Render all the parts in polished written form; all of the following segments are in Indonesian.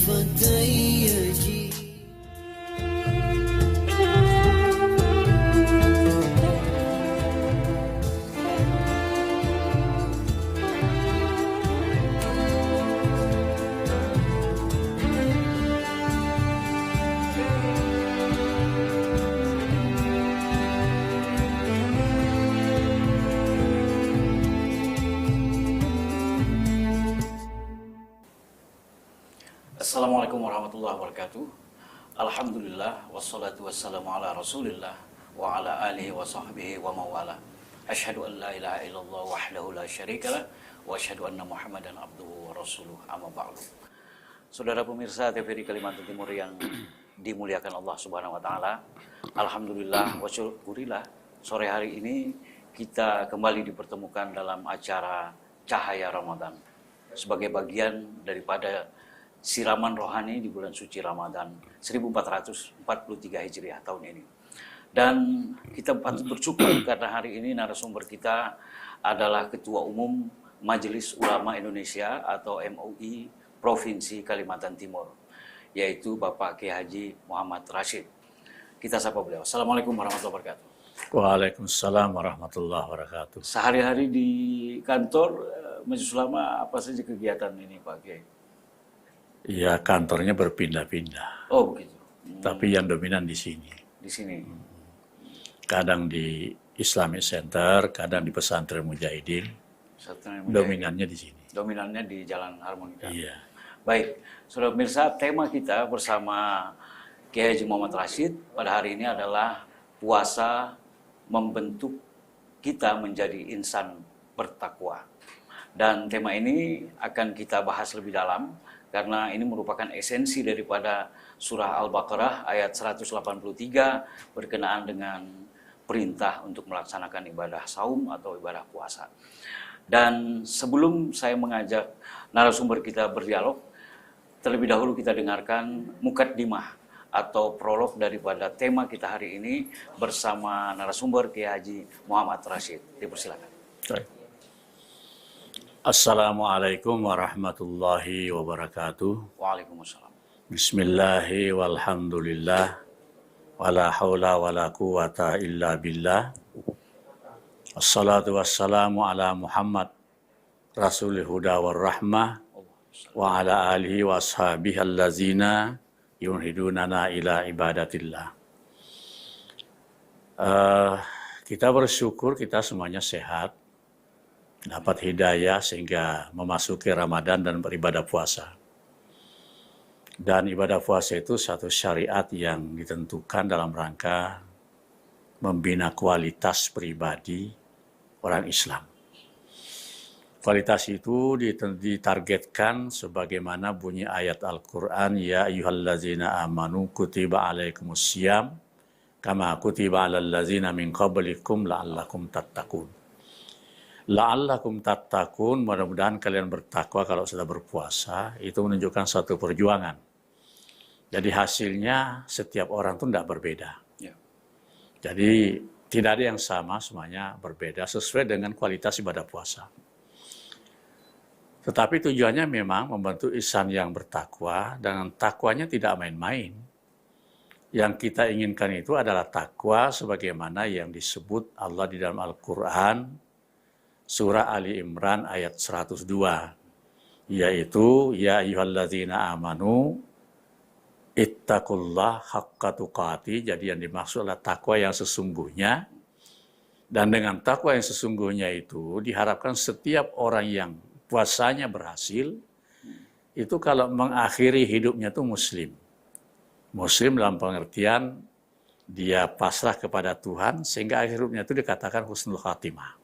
فتى. Assalamualaikum warahmatullahi wabarakatuh. Alhamdulillah wassalatu wassalamu ala Rasulillah wa ala alihi wa sahbihi wa mawala. Asyhadu an la ilaha illallah wahdahu la syarikalah wa asyhadu anna Muhammadan abduhu wa rasuluh, amma ba'du. Saudara pemirsa TVRI Kalimantan Timur yang dimuliakan Allah Subhanahu wa taala. Alhamdulillah wa syukurillah, sore hari ini kita kembali dipertemukan dalam acara Cahaya Ramadan sebagai bagian daripada siraman rohani di bulan suci Ramadan 1443 Hijriah tahun ini. Dan kita patut bersyukur karena hari ini narasumber kita adalah Ketua Umum Majelis Ulama Indonesia atau MUI Provinsi Kalimantan Timur, yaitu Bapak Kiai Haji Muhammad Rashid. Kita sapa beliau. Assalamualaikum warahmatullahi wabarakatuh. Waalaikumsalam warahmatullahi wabarakatuh. Sehari-hari di kantor Majelis Ulama apa saja kegiatan ini Pak Kiai? Ya, kantornya berpindah-pindah. Oh begitu. Tapi yang dominan di sini. Di sini. Kadang di Islamic Center, kadang di Pesantren Mujahidin. Dominannya di sini. Dominannya di Jalan Harmonika. Iya. Baik, saudara pemirsa, tema kita bersama Kiai Haji Muhammad Rashid pada hari ini adalah puasa membentuk kita menjadi insan bertakwa. Dan tema ini akan kita bahas lebih dalam karena ini merupakan esensi daripada surah Al-Baqarah ayat 183 berkenaan dengan perintah untuk melaksanakan ibadah saum atau ibadah puasa. Dan sebelum saya mengajak narasumber kita berdialog, terlebih dahulu kita dengarkan mukaddimah atau prolog daripada tema kita hari ini bersama narasumber Kiai Haji Muhammad Rashid. Dipersilakan. Baik. Assalamualaikum warahmatullahi wabarakatuh. Waalaikumsalam. Bismillahi walhamdulillah wala haula wala quwata illa billah. Assalatu wassalamu ala Muhammad Rasulil huda war rahmah wa ala alihi wa ashabihi allazina yunhidunana ila ibadatillah. Kita bersyukur kita semuanya sehat, dapat hidayah sehingga memasuki Ramadan dan beribadah puasa. Dan ibadah puasa itu satu syariat yang ditentukan dalam rangka membina kualitas pribadi orang Islam. Kualitas itu ditargetkan sebagaimana bunyi ayat Al-Quran, Ya ayyuhallazina amanu kutiba alaikumusiyam kama kutiba alal lazina min qablikum la'allakum tattaqun. La'allakum tattaqun, mudah-mudahan kalian bertakwa kalau sudah berpuasa. Itu menunjukkan suatu perjuangan. Jadi hasilnya setiap orang itu tidak berbeda. Ya. Jadi tidak ada yang sama, semuanya berbeda sesuai dengan kualitas ibadah puasa. Tetapi tujuannya memang membantu insan yang bertakwa, dan takwanya tidak main-main. Yang kita inginkan itu adalah takwa sebagaimana yang disebut Allah di dalam Al-Quran, Surah Ali Imran ayat 102, yaitu Ya ayyuhalladzina amanu ittaqullah haqqa tuqati. Jadi yang dimaksud adalah takwa yang sesungguhnya. Dan dengan takwa yang sesungguhnya itu diharapkan setiap orang yang puasanya berhasil, itu kalau mengakhiri hidupnya itu muslim. Muslim dalam pengertian dia pasrah kepada Tuhan sehingga akhir hidupnya itu dikatakan husnul khatimah.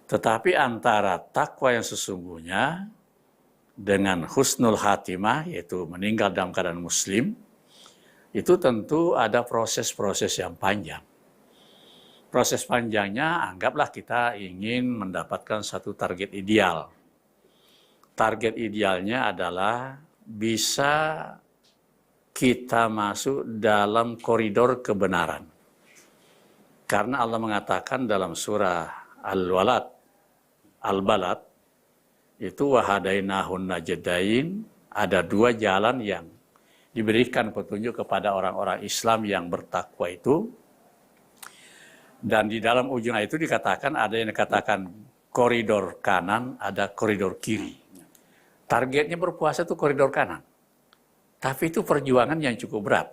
Tetapi antara takwa yang sesungguhnya dengan husnul khatimah, yaitu meninggal dalam keadaan muslim, itu tentu ada proses-proses yang panjang. Proses panjangnya, anggaplah kita ingin mendapatkan satu target ideal. Target idealnya adalah bisa kita masuk dalam koridor kebenaran. Karena Allah mengatakan dalam surah Al-Balad, itu wahadainahun najdain Ada dua jalan yang diberikan petunjuk kepada orang-orang Islam yang bertakwa itu. Dan di dalam ujung ayat itu dikatakan, ada yang dikatakan koridor kanan, ada koridor kiri. Targetnya berpuasa itu koridor kanan. Tapi itu perjuangan yang cukup berat.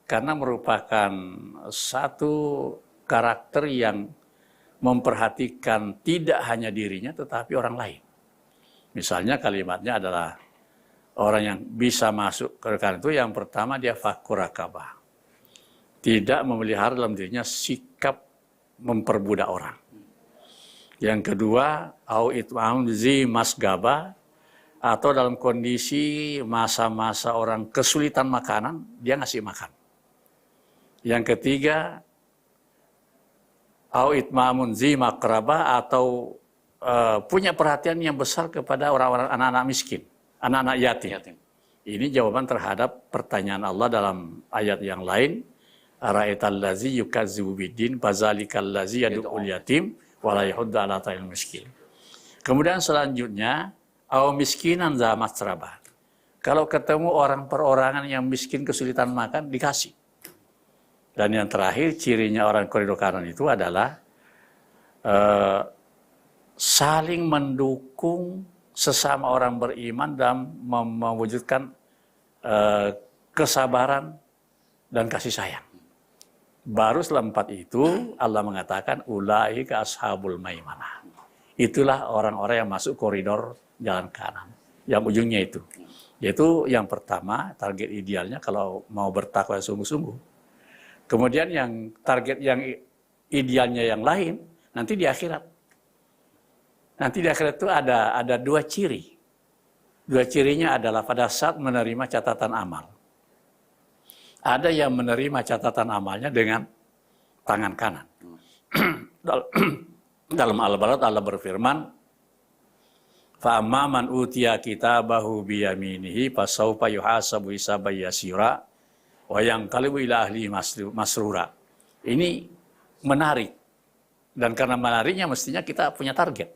Karena merupakan satu karakter yang memperhatikan tidak hanya dirinya tetapi orang lain. Misalnya kalimatnya adalah orang yang bisa masuk ke kanan itu yang pertama dia fakkur rakabah. Tidak memelihara dalam dirinya sikap memperbudak orang. Yang kedua, au it'am zi masgaba, atau dalam kondisi masa-masa orang kesulitan makanan, dia ngasih makan. Yang ketiga, au itmamun zi makraba, atau punya perhatian yang besar kepada orang-orang anak-anak miskin, anak-anak yatim. Ini jawaban terhadap pertanyaan Allah dalam ayat yang lain. Ara'aital ladzi yukazzibu biddin fazalikal ladzi yad'ul yatim wa la yahuddu 'ala ta'il miskin. Kemudian selanjutnya au miskinan za masrabah. Kalau ketemu orang perorangan yang miskin kesulitan makan dikasih. Dan yang terakhir cirinya orang koridor kanan itu adalah saling mendukung sesama orang beriman dalam mewujudkan kesabaran dan kasih sayang. Baru setelah 4 itu Allah mengatakan ulaika ashabul maimanah. Itulah orang-orang yang masuk koridor jalan kanan. Yang ujungnya itu. Yaitu yang pertama target idealnya kalau mau bertakwa sungguh-sungguh. Kemudian yang target yang idealnya yang lain nanti di akhirat. Nanti di akhirat itu ada 2 ciri. 2 cirinya adalah pada saat menerima catatan amal. Ada yang menerima catatan amalnya dengan tangan kanan. Dalam Al-Balad Allah berfirman, فَأَمَّا مَنْ أُوتِيَ كِتَابَهُ بِيَمِينِهِ فَسَوْفَ يُحَاسَبُ حِسَابًا يَسِيرًا وَيَنْقَلِبُ إِلَى أَهْلِهِ مَسْرُورًا. Ini menarik. Dan karena menariknya mestinya kita punya target.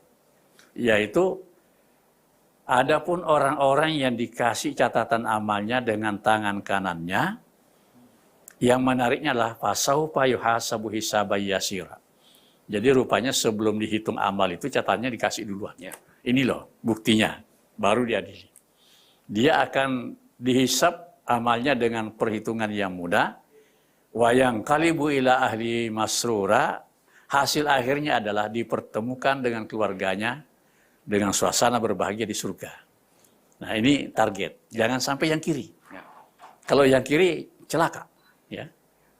Yaitu, adapun orang-orang yang dikasih catatan amalnya dengan tangan kanannya, yang menariknya adalah fasaufa yuhasabu hisaban yasira. Jadi rupanya sebelum dihitung amal itu catatannya dikasih duluan. Ya. Ini loh buktinya, baru diadili. Dia akan dihisab amalnya dengan perhitungan yang mudah. Wayang kalibu ila ahli masrura, hasil akhirnya adalah dipertemukan dengan keluarganya dengan suasana berbahagia di surga. Nah ini target, jangan sampai yang kiri. Ya. Kalau yang kiri celaka. Ya.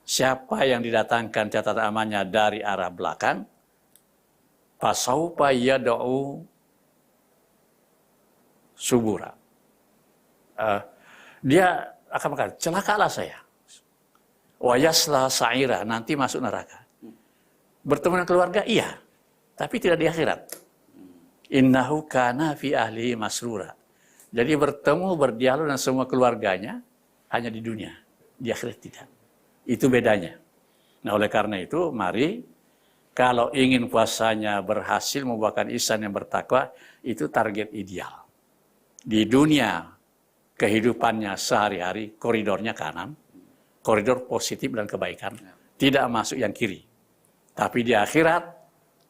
Siapa yang didatangkan catatan amalnya dari arah belakang, fasaufa yad'u subura. Dia akan mengatakan, celakalah saya. Wa yasla sa'ira, nanti masuk neraka. Bertemu dengan keluarga, iya. Tapi tidak di akhirat. Innahu kana fi ahlihi masrura. Jadi bertemu, berdialog dengan semua keluarganya, hanya di dunia. Di akhirat tidak. Itu bedanya. Nah oleh karena itu, mari kalau ingin puasanya berhasil membuahkan ihsan yang bertakwa, itu target ideal. Di dunia, kehidupannya sehari-hari, koridornya kanan, koridor positif dan kebaikan, tidak masuk yang kiri. Tapi di akhirat,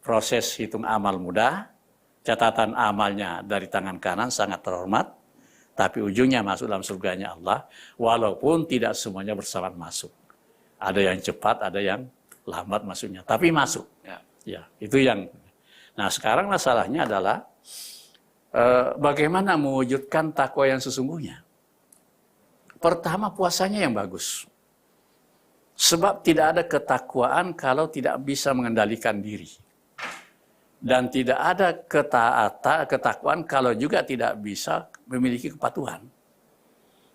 proses hitung amal mudah, catatan amalnya dari tangan kanan sangat terhormat, tapi ujungnya masuk dalam surganya Allah, walaupun tidak semuanya bersamaan masuk. Ada yang cepat, ada yang lambat masuknya, tapi masuk. Ya, itu yang. Nah, sekarang masalahnya adalah bagaimana mewujudkan takwa yang sesungguhnya. Pertama, puasanya yang bagus. Sebab tidak ada ketakwaan kalau tidak bisa mengendalikan diri. Dan tidak ada ketakwaan kalau juga tidak bisa memiliki kepatuhan.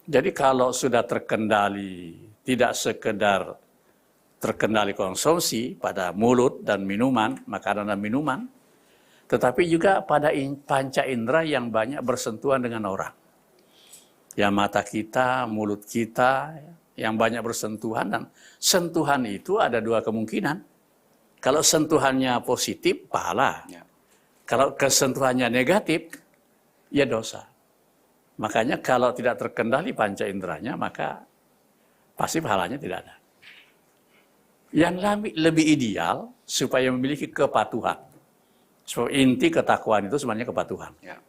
Jadi kalau sudah terkendali, tidak sekedar terkendali konsumsi pada mulut dan minuman, makanan dan minuman, tetapi juga pada panca indera yang banyak bersentuhan dengan orang. Ya mata kita, mulut kita, yang banyak bersentuhan, dan sentuhan itu ada 2 kemungkinan. Kalau sentuhannya positif, pahala. Ya. Kalau kesentuhannya negatif, ya dosa. Makanya kalau tidak terkendali panca inderanya, maka pasti pahalanya tidak ada. Yang lebih ideal supaya memiliki kepatuhan. So, inti ketakwaan itu sebenarnya kepatuhan. Ya.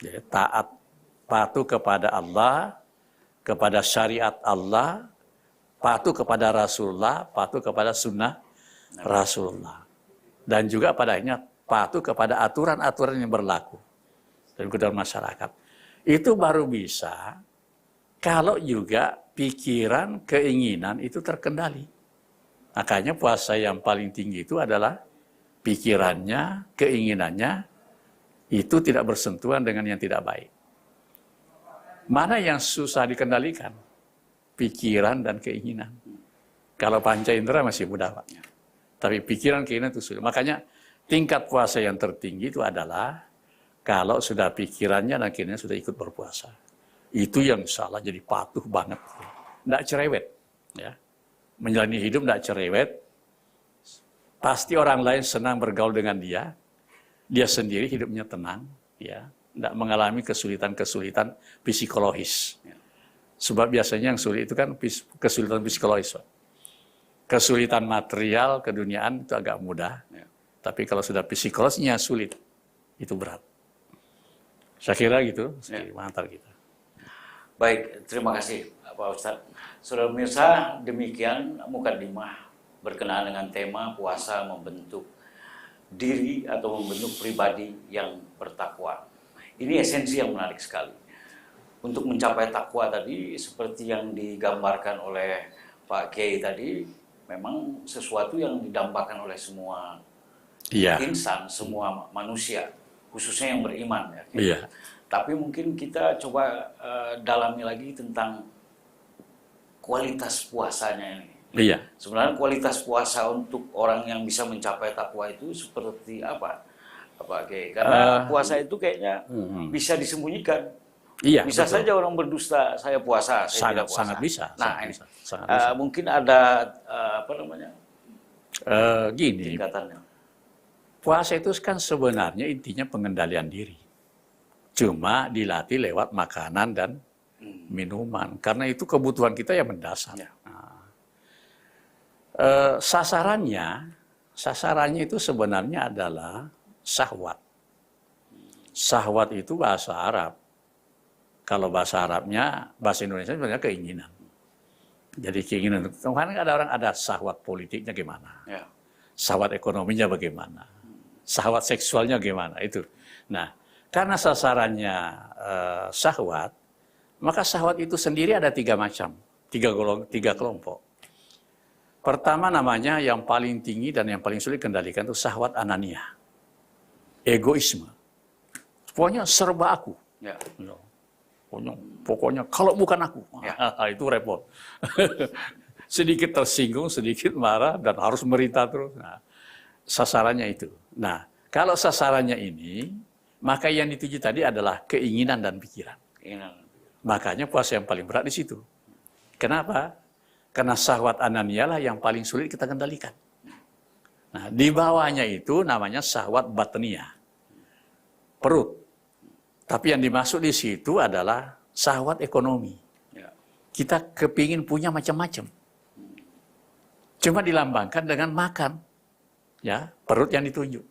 Jadi, taat, patuh kepada Allah, kepada syariat Allah, patuh kepada Rasulullah, patuh kepada sunnah Rasulullah. Dan juga pada akhirnya patuh kepada aturan-aturan yang berlaku dalam masyarakat. Itu baru bisa kalau juga pikiran, keinginan itu terkendali. Makanya puasa yang paling tinggi itu adalah pikirannya, keinginannya, itu tidak bersentuhan dengan yang tidak baik. Mana yang susah dikendalikan? Pikiran dan keinginan. Kalau panca indera masih mudah, Pak. Tapi pikiran, keinginan itu sulit. Makanya tingkat puasa yang tertinggi itu adalah kalau sudah pikirannya dan keinginannya sudah ikut berpuasa. Itu yang salah jadi patuh banget. Tidak cerewet. Ya. Menjalani hidup tidak cerewet. Pasti orang lain senang bergaul dengan dia. Dia sendiri hidupnya tenang. Ya. Tidak mengalami kesulitan-kesulitan psikologis. Sebab biasanya yang sulit itu kan kesulitan psikologis. Pak. Kesulitan material, keduniaan itu agak mudah. Ya. Tapi kalau sudah psikologisnya sulit, itu berat. Saya kira gitu, mengantar kita. Baik, terima kasih Pak Ustadz. Saudara pemirsa, demikian mukadimah berkenaan dengan tema puasa membentuk diri atau membentuk pribadi yang bertakwa. Ini esensi yang menarik sekali. Untuk mencapai takwa tadi, seperti yang digambarkan oleh Pak Kiai tadi, memang sesuatu yang didambakan oleh semua insan, semua manusia, khususnya yang beriman. Ya. Iya. Tapi mungkin kita coba dalami lagi tentang kualitas puasanya ini. Iya. Sebenarnya kualitas puasa untuk orang yang bisa mencapai takwa itu seperti apa? Karena puasa itu kayaknya bisa disembunyikan. Iya, bisa betul. saja orang berdusta, saya puasa, saya tidak puasa. Sangat bisa. Nah, sangat bisa. Mungkin ada Gini, tingkatannya. puasa itu kan sebenarnya intinya pengendalian diri. Cuma dilatih lewat makanan dan minuman. Karena itu kebutuhan kita yang mendasar. Ya. Nah, sasarannya itu sebenarnya adalah syahwat. Syahwat itu bahasa Arab. Kalau bahasa Arabnya, bahasa Indonesia sebenarnya keinginan. Jadi keinginan. Kemarin ada orang ada syahwat politiknya gimana? Ya. Syahwat ekonominya bagaimana? Syahwat seksualnya gimana? Itu. Nah, karena sasarannya syahwat, maka syahwat itu sendiri ada tiga macam, tiga kelompok. Pertama namanya yang paling tinggi dan yang paling sulit kendalikan itu syahwat ananiah, egoisme. Pokoknya serba aku. Ya. Pokoknya kalau bukan aku, ya. Itu repot. Sedikit tersinggung, sedikit marah, dan harus merintah terus. Nah, sasarannya itu. Nah, kalau sasarannya ini, maka yang dituju tadi adalah keinginan dan pikiran. Makanya puasa yang paling berat di situ. Kenapa? Karena syahwat ananiah lah yang paling sulit kita kendalikan. Nah, di bawahnya itu namanya syahwat batniyah, perut. Tapi yang dimaksud di situ adalah syahwat ekonomi. Ya. Kita kepingin punya macam-macam. Cuma dilambangkan dengan makan. Ya, perut yang ditunjuk.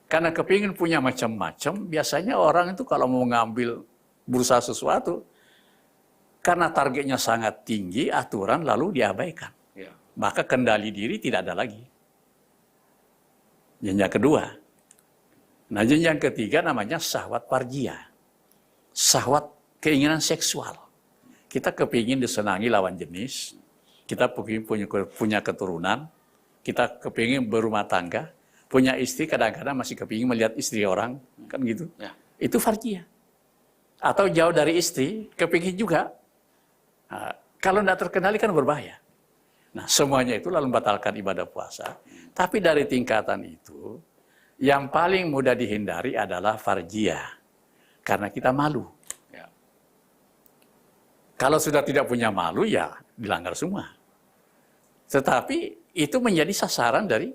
Karena kepingin punya macam-macam, biasanya orang itu kalau mau ngambil berusaha sesuatu, karena targetnya sangat tinggi, aturan lalu diabaikan. Ya. Maka kendali diri tidak ada lagi. Yang kedua. Nah, yang ketiga namanya syahwat farjiyah. Syahwat keinginan seksual. Kita kepingin disenangi lawan jenis, kita kepingin punya keturunan, kita kepingin berumah tangga, punya istri, kadang-kadang masih kepingin melihat istri orang, kan gitu. Ya. Itu farjiyah. Atau jauh dari istri, kepingin juga. Nah, kalau tidak terkendali kan berbahaya. Nah, semuanya itu lalu membatalkan ibadah puasa. Tapi dari tingkatan itu, yang paling mudah dihindari adalah farjiyah. Karena kita malu. Ya. Kalau sudah tidak punya malu, ya dilanggar semua. Tetapi itu menjadi sasaran dari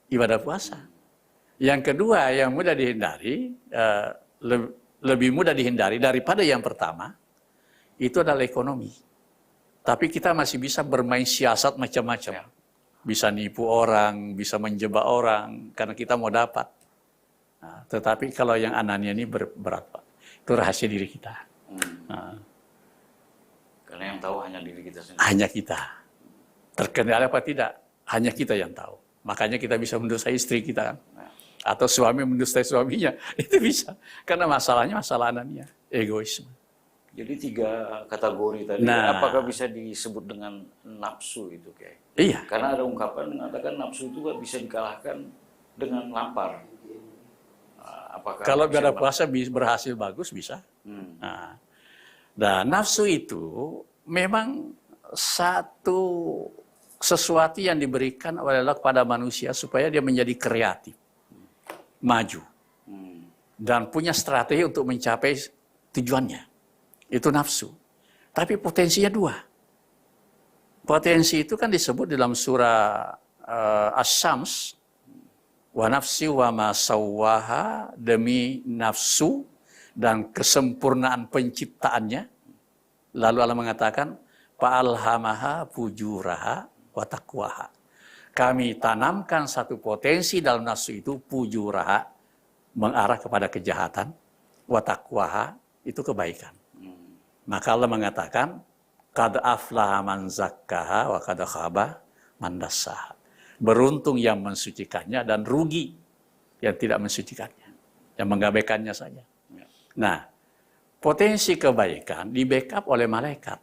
ibadah puasa. Yang kedua yang mudah dihindari, lebih mudah dihindari daripada yang pertama, itu adalah ekonomi. Tapi kita masih bisa bermain siasat macam-macam. Bisa nipu orang, bisa menjebak orang, karena kita mau dapat. Nah, tetapi kalau yang anania ini berat, Pak. Itu rahasia diri kita. Nah, Karena yang tahu hanya diri kita sendiri. hanya kita. Terkendali apa tidak, hanya kita yang tahu. Makanya kita bisa mendosa istri kita kan. Atau suami mendustai suaminya, itu bisa. Karena masalahnya masalah anania, egoisme. Jadi 3 kategori tadi, Nah. apakah bisa disebut dengan nafsu itu, Kiai? Iya. Karena ada ungkapan mengatakan nafsu itu gak bisa dikalahkan dengan lapar. Apakah Kalau bisa gak ada puasa berhasil bagus, bisa. Nah, dan nafsu itu memang sesuatu yang diberikan oleh Allah kepada manusia supaya dia menjadi kreatif, maju, dan punya strategi untuk mencapai tujuannya. Itu nafsu. Tapi potensinya 2. Potensi itu kan disebut dalam surah Asy-Syams, wa nafsi wa ma sawwaha, demi nafsu dan kesempurnaan penciptaannya. Lalu Allah mengatakan, fa'alhamaha fujuraha wa taqwaha. Kami tanamkan satu potensi dalam nafsu itu, fujuraha, mengarah kepada kejahatan, wa taqwaha, itu kebaikan. Maka Allah mengatakan, qad aflaha man zakkaha wa qad khaba man dassaha. Beruntung yang mensucikannya dan rugi yang tidak mensucikannya, yang mengabaikannya saja. Nah, potensi kebaikan di-backup oleh malaikat.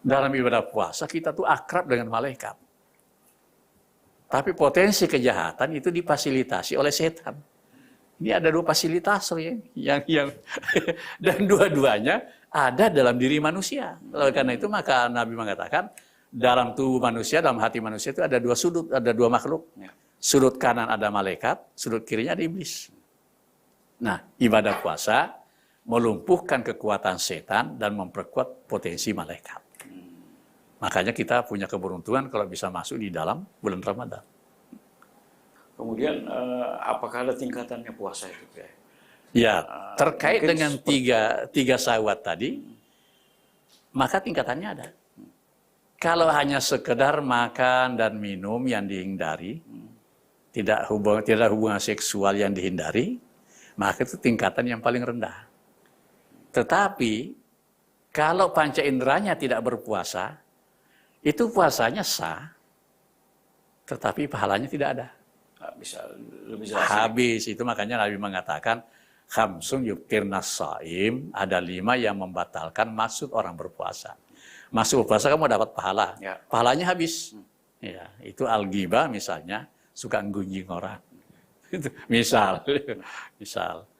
Dalam ibadah puasa kita tuh akrab dengan malaikat. Tapi potensi kejahatan itu difasilitasi oleh setan. Ini ada 2 fasilitator yang dan dua-duanya ada dalam diri manusia. Oleh karena itu maka Nabi mengatakan dalam tubuh manusia, dalam hati manusia itu ada 2 sudut, ada 2 makhluk. Sudut kanan ada malaikat, sudut kirinya ada iblis. Nah, ibadah puasa melumpuhkan kekuatan setan dan memperkuat potensi malaikat. Makanya kita punya keberuntungan kalau bisa masuk di dalam bulan Ramadan. Kemudian apakah ada tingkatannya puasa itu, Kiai? Ya, terkait dengan tiga sahabat tadi, maka tingkatannya ada. Kalau hanya sekedar makan dan minum yang dihindari, tidak hubungan seksual yang dihindari, maka itu tingkatan yang paling rendah. Tetapi, kalau panca inderanya tidak berpuasa, itu puasanya sah, tetapi pahalanya tidak ada. Bisa lebih jelas. Habis itu makanya Nabi mengatakan khamsun yuftirnas shaim, ada 5 yang membatalkan maksud orang berpuasa. Maksud berpuasa kamu dapat pahala. Ya. Pahalanya habis. Ya, itu al-ghibah misalnya, suka gunjing orang. misal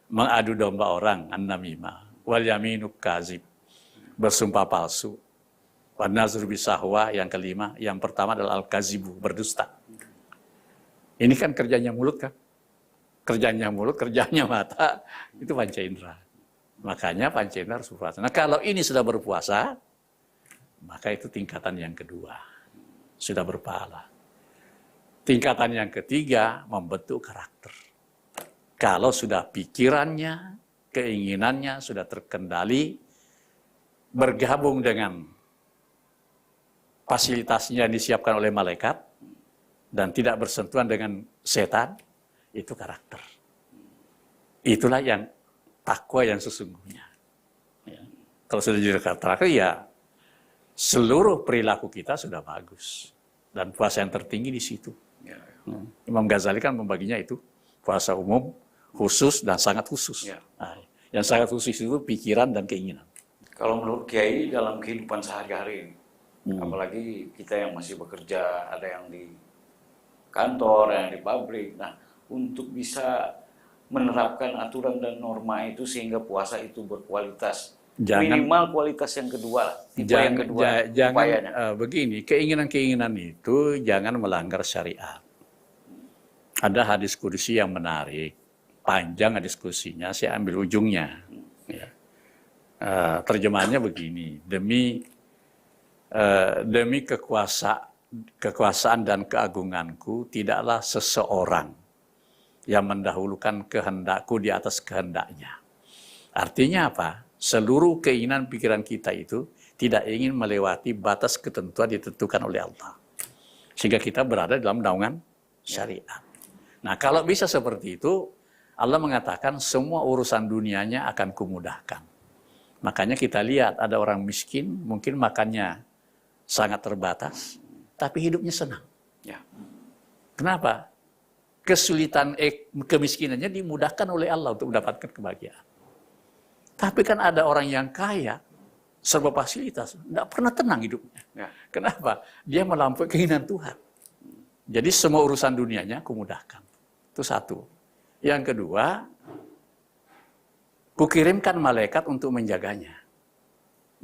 mengadu domba orang, an-namimah, wal yaminu kazib, bersumpah palsu. Wan nazru bisahwa, yang kelima, yang pertama adalah al-kazibu, berdusta. Ini kan kerjanya mulut kan? Kerjanya mulut, kerjanya mata, itu panca indera. Makanya panca indera harus berpuasa. Nah kalau ini sudah berpuasa, maka itu tingkatan yang kedua. Sudah berpahala. Tingkatan yang ketiga, membentuk karakter. Kalau sudah pikirannya, keinginannya sudah terkendali, bergabung dengan fasilitasnya yang disiapkan oleh malaikat, dan tidak bersentuhan dengan setan, itu karakter. Itulah yang takwa yang sesungguhnya. Ya. Kalau sudah jadi karakter, ya seluruh perilaku kita sudah bagus. Dan puasa yang tertinggi di situ. Ya. Imam Ghazali kan membaginya itu, puasa umum, khusus, dan sangat khusus. Ya. Nah, yang sangat khusus itu pikiran dan keinginan. Kalau menurut Kiai dalam kehidupan sehari-hari, apalagi kita yang masih bekerja, ada yang di kantor, yang di pabrik. Nah, untuk bisa menerapkan aturan dan norma itu sehingga puasa itu berkualitas. Minimal kualitas yang kedua, jangan begini, keinginan-keinginan itu jangan melanggar syariat. Ada hadis qudsi yang menarik, panjang diskusinya, saya ambil ujungnya. Ya. Terjemahannya begini, demi kekuasaan dan keagunganku, tidaklah seseorang yang mendahulukan kehendakku di atas kehendaknya. Artinya apa? Seluruh keinginan pikiran kita itu tidak ingin melewati batas ketentuan ditentukan oleh Allah. Sehingga kita berada dalam naungan syariat. Nah, kalau bisa seperti itu, Allah mengatakan semua urusan dunianya akan kumudahkan. Makanya kita lihat ada orang miskin, mungkin makannya sangat terbatas, tapi hidupnya senang. Ya. Kenapa? Kesulitan kemiskinannya dimudahkan oleh Allah untuk mendapatkan kebahagiaan. Tapi kan ada orang yang kaya, serba fasilitas, tidak pernah tenang hidupnya. Ya. Kenapa? Dia melampaui keinginan Tuhan. Jadi semua urusan dunianya kumudahkan. Itu satu. Yang kedua, kukirimkan malaikat untuk menjaganya.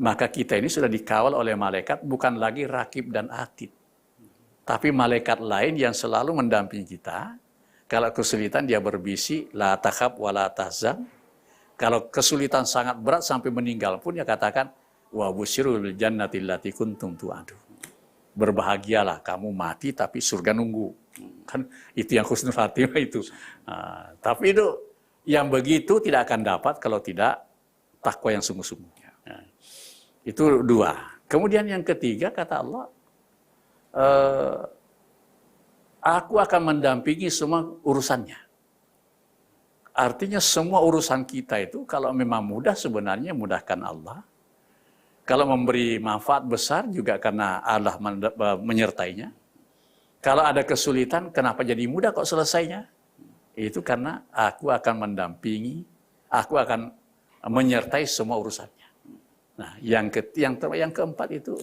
Maka kita ini sudah dikawal oleh malaikat, bukan lagi rakib dan atid. Tapi malaikat lain yang selalu mendampingi kita. Kalau kesulitan dia berbisik, la takhaf wa la tahzan. Kalau kesulitan sangat berat sampai meninggal pun dia katakan, wa busyirul jannati allati kuntum tu'adu. Berbahagialah kamu mati tapi surga nunggu. Kan itu yang husnul khatimah itu. Tapi itu yang begitu tidak akan dapat kalau tidak takwa yang sungguh-sungguh. Nah, itu dua. Kemudian yang ketiga kata Allah, aku akan mendampingi semua urusannya. Artinya semua urusan kita itu kalau memang mudah sebenarnya mudahkan Allah. Kalau memberi manfaat besar juga karena Allah menyertainya. Kalau ada kesulitan, kenapa jadi mudah kok selesainya? Itu karena aku akan mendampingi, aku akan menyertai semua urusannya. Nah, yang keempat itu,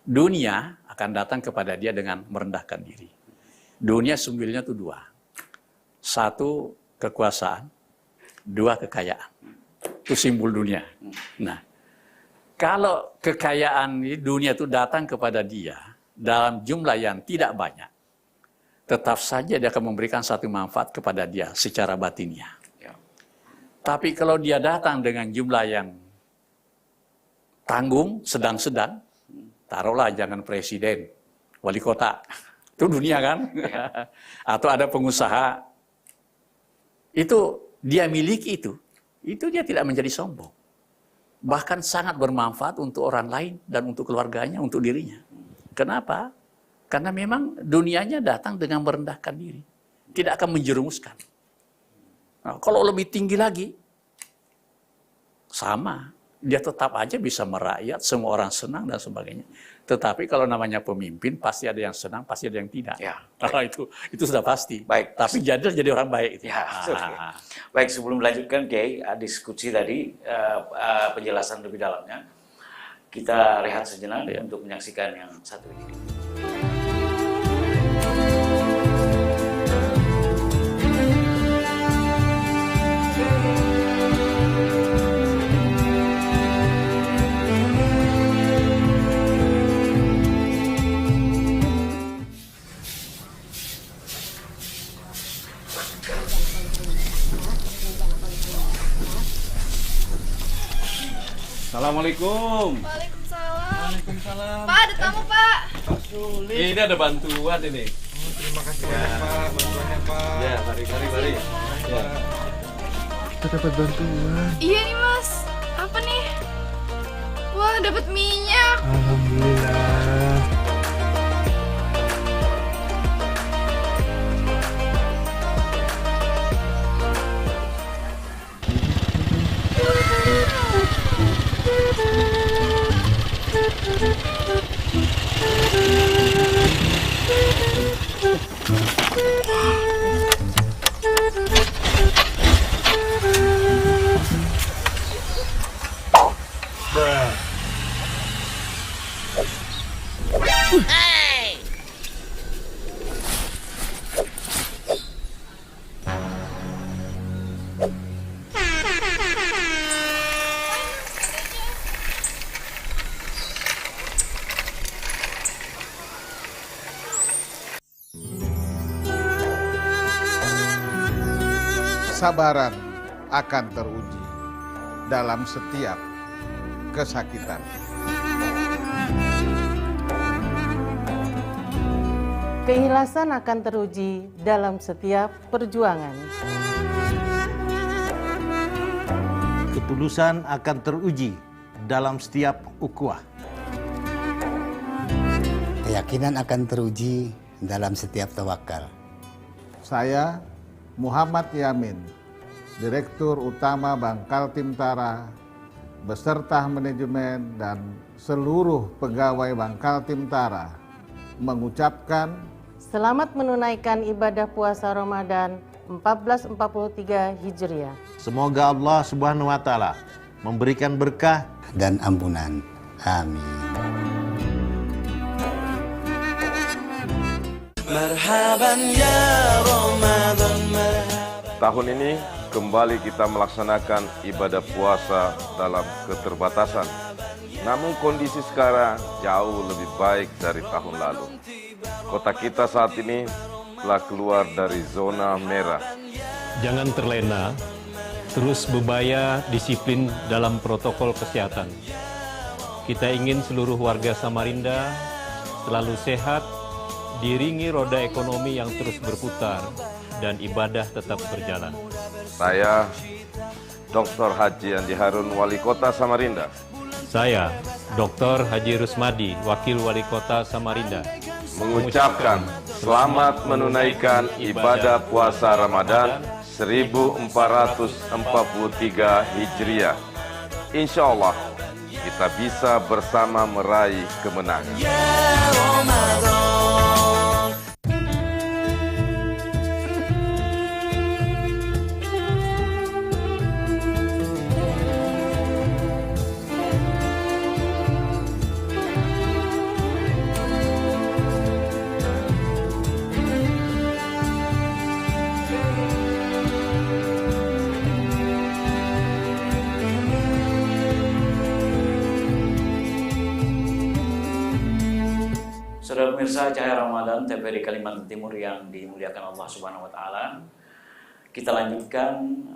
dunia akan datang kepada dia dengan merendahkan diri. Dunia sumbernya itu dua. Satu, kekuasaan. Dua, kekayaan. Itu simbol dunia. Nah, kalau kekayaan di dunia itu datang kepada dia dalam jumlah yang tidak banyak, tetap saja dia akan memberikan satu manfaat kepada dia secara batinnya. Ya. Tapi kalau dia datang dengan jumlah yang tanggung, sedang-sedang, taruhlah jangan presiden, wali kota, itu dunia kan? Ya. Atau ada pengusaha, itu dia miliki itu dia tidak menjadi sombong. Bahkan sangat bermanfaat untuk orang lain dan untuk keluarganya, untuk dirinya. Kenapa? Karena memang dunianya datang dengan merendahkan diri. Tidak akan menjerumuskan. Nah, kalau lebih tinggi lagi, sama. Dia tetap aja bisa merakyat, semua orang senang dan sebagainya. Tetapi kalau namanya pemimpin, pasti ada yang senang, pasti ada yang tidak. Ya, itu sudah pasti. Baik. Tapi jadi orang baik. Itu. Ya, baik, sebelum melanjutkan Kiai diskusi tadi, penjelasan lebih dalamnya, kita rehat sejenak untuk menyaksikan yang satu ini. Assalamualaikum. Waalaikumsalam. Waalaikumsalam. Pak, ada tamu, Pak. Pak Suli. Ini ada bantuan ini. Oh, terima kasih Pak, bantuannya Pak. Ya, mari. Ya. Kita dapat bantuan. Iya nih, Mas. Apa nih? Wah, dapat minyak. Alhamdulillah. Kesabaran akan teruji dalam setiap kesakitan. Keikhlasan akan teruji dalam setiap perjuangan. Ketulusan akan teruji dalam setiap ukhuwah. Keyakinan akan teruji dalam setiap tawakal. Saya, Muhammad Yamin, Direktur Utama Bank Kaltim Tara, beserta manajemen dan seluruh pegawai Bank Kaltim Tara, mengucapkan Selamat menunaikan ibadah puasa Ramadan 1443 Hijriah. Semoga Allah Subhanahu wa taala memberikan berkah dan ampunan. Amin. Tahun ini kembali kita melaksanakan ibadah puasa dalam keterbatasan. Namun kondisi sekarang jauh lebih baik dari tahun lalu. Kota kita saat ini telah keluar dari zona merah. Jangan terlena, terus berupaya disiplin dalam protokol kesehatan. Kita ingin seluruh warga Samarinda selalu sehat, diiringi roda ekonomi yang terus berputar, dan ibadah tetap berjalan. Saya, Dr. Haji Andi Harun, Wali Kota Samarinda. Saya, Dr. Haji Rusmadi, Wakil Wali Kota Samarinda, mengucapkan selamat menunaikan ibadah puasa Ramadan 1443 Hijriah. Insya Allah kita bisa bersama meraih kemenangan. Saudara pemirsa Cahaya Ramadan TVRI Kalimantan Timur yang dimuliakan Allah Subhanahu wa taala. Kita lanjutkan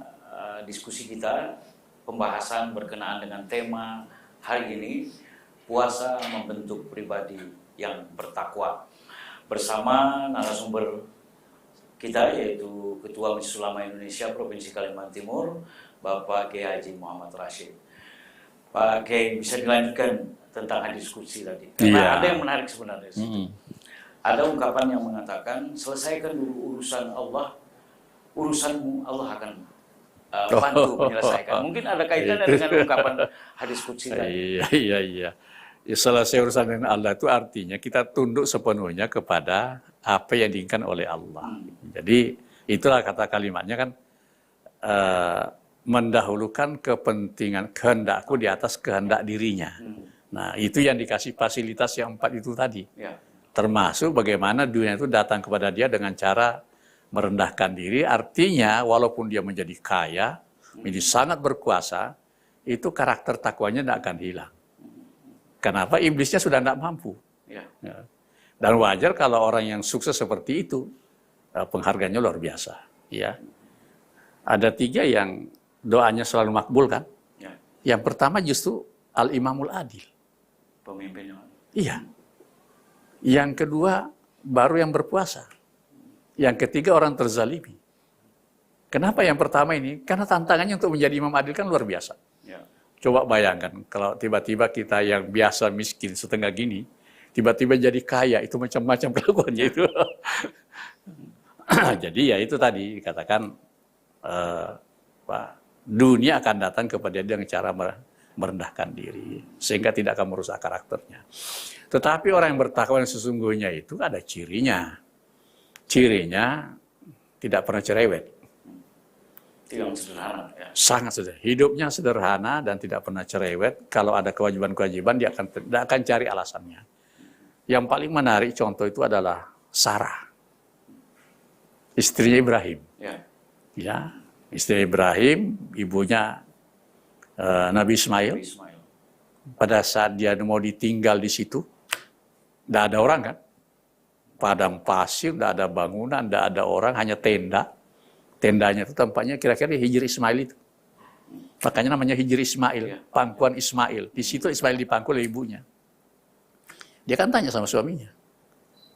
diskusi kita, pembahasan berkenaan dengan tema hari ini, puasa membentuk pribadi yang bertakwa. Bersama narasumber kita yaitu Ketua Majelis Ulama Indonesia Provinsi Kalimantan Timur, Bapak Kiai Haji Muhammad Rashid. Pak Kiai, bisa dilanjutkan tentang diskusi tadi. Karena ada yang menarik sebenarnya. Ada ungkapan yang mengatakan, selesaikan dulu urusan Allah, urusanmu Allah akan bantu menyelesaikan. Mungkin ada kaitannya dengan ungkapan hadis qudsi tadi. Iya. Ya, selesai urusan dengan Allah itu artinya kita tunduk sepenuhnya kepada apa yang diinginkan oleh Allah. Jadi itulah kata kalimatnya kan, mendahulukan kepentingan kehendakku di atas kehendak dirinya. Nah, itu yang dikasih fasilitas yang 4 itu tadi. Ya. Termasuk bagaimana dunia itu datang kepada dia dengan cara merendahkan diri. Artinya, walaupun dia menjadi kaya, menjadi sangat berkuasa, itu karakter takwanya tidak akan hilang. Kenapa? Iblisnya sudah tidak mampu. Ya. Ya. Dan wajar kalau orang yang sukses seperti itu, penghargaannya luar biasa. Ya. Ada 3 yang doanya selalu makbul kan? Ya. Yang pertama justru Al-Imamul Adil. Pemimpin. Iya. Yang kedua, baru yang berpuasa. Yang ketiga, orang terzalimi. Kenapa yang pertama ini? Karena tantangannya untuk menjadi imam adil kan luar biasa. Ya. Coba bayangkan, kalau tiba-tiba kita yang biasa miskin setengah gini, tiba-tiba jadi kaya, itu macam-macam kelakuannya itu. Jadi ya itu tadi, dikatakan, dunia akan datang kepada dia dengan cara merendahkan diri, sehingga tidak akan merusak karakternya. Tetapi orang yang bertakwa yang sesungguhnya itu ada cirinya. Cirinya tidak pernah cerewet. Tidak sederhana. Ya. Sangat sederhana. Hidupnya sederhana dan tidak pernah cerewet. Kalau ada kewajiban-kewajiban, dia tidak akan cari alasannya. Yang paling menarik contoh itu adalah Sarah, istrinya Ibrahim. Ya, istri Ibrahim, ibunya Nabi Ismail. Pada saat dia mau ditinggal di situ, tidak ada orang kan? Padang pasir, tidak ada bangunan, tidak ada orang, hanya tenda. Tendanya itu tempatnya kira-kira di Hijri Ismail itu. Makanya namanya Hijri Ismail, pangkuan Ismail. Di situ Ismail dipangku oleh ibunya. Dia kan tanya sama suaminya,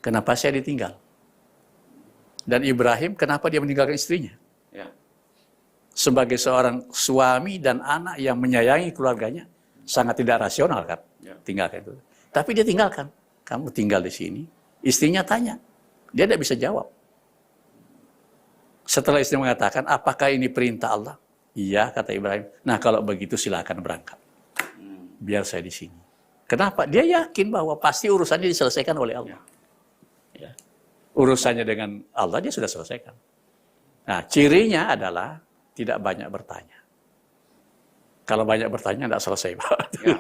kenapa saya ditinggal? Dan Ibrahim, kenapa dia meninggalkan istrinya? Ya. Sebagai seorang suami dan anak yang menyayangi keluarganya, sangat tidak rasional kan? Ya. Tinggalkan itu. Tapi dia tinggalkan. Kamu tinggal di sini. Istrinya tanya. Dia tidak bisa jawab. Setelah istri mengatakan, apakah ini perintah Allah? Iya, kata Ibrahim. Nah, kalau begitu silakan berangkat. Biar saya di sini. Kenapa? Dia yakin bahwa pasti urusannya diselesaikan oleh Allah. Ya. Urusannya dengan Allah dia sudah selesaikan. Nah, cirinya adalah tidak banyak bertanya. Kalau banyak bertanya, tidak selesai, Pak. Ya.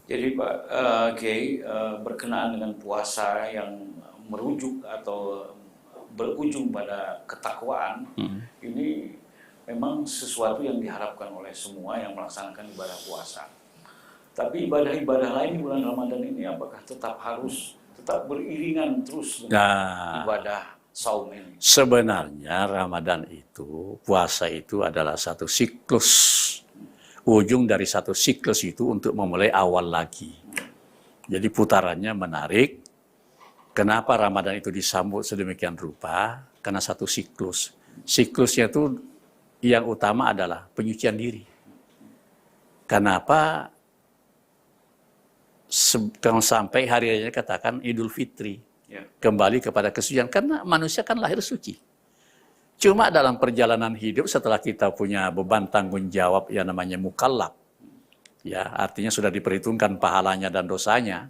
Jadi Pak Kiai, berkenaan dengan puasa yang merujuk atau berujung pada ketakwaan, ini memang sesuatu yang diharapkan oleh semua yang melaksanakan ibadah puasa. Tapi ibadah-ibadah lain di bulan Ramadan ini apakah tetap harus beriringan terus dengan ibadah saum ini? Sebenarnya Ramadan itu, puasa itu adalah satu siklus. Ujung dari satu siklus itu untuk memulai awal lagi. Jadi putarannya menarik. Kenapa Ramadan itu disambut sedemikian rupa? Karena satu siklus. Siklusnya itu yang utama adalah penyucian diri. Kenapa sampai hari raya katakan Idul Fitri? Kembali kepada kesucian. Karena manusia kan lahir suci. Cuma dalam perjalanan hidup setelah kita punya beban tanggung jawab yang namanya mukallaf, ya artinya sudah diperhitungkan pahalanya dan dosanya,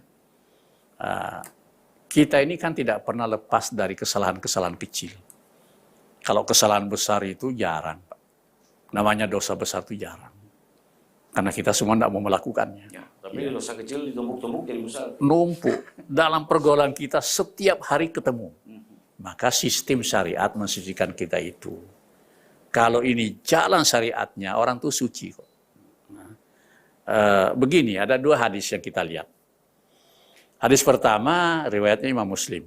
kita ini kan tidak pernah lepas dari kesalahan-kesalahan kecil. Kalau kesalahan besar itu jarang, Pak. Namanya dosa besar itu jarang. Karena kita semua tidak mau melakukannya. Ya, tapi dosa kecil ditumpuk-tumpuk jadi besar. Numpuk. Dalam pergaulan kita setiap hari ketemu. Maka sistem syariat mensucikan kita itu. Kalau ini jalan syariatnya, orang itu suci kok. Begini, ada dua hadis yang kita lihat. Hadis pertama, riwayatnya Imam Muslim.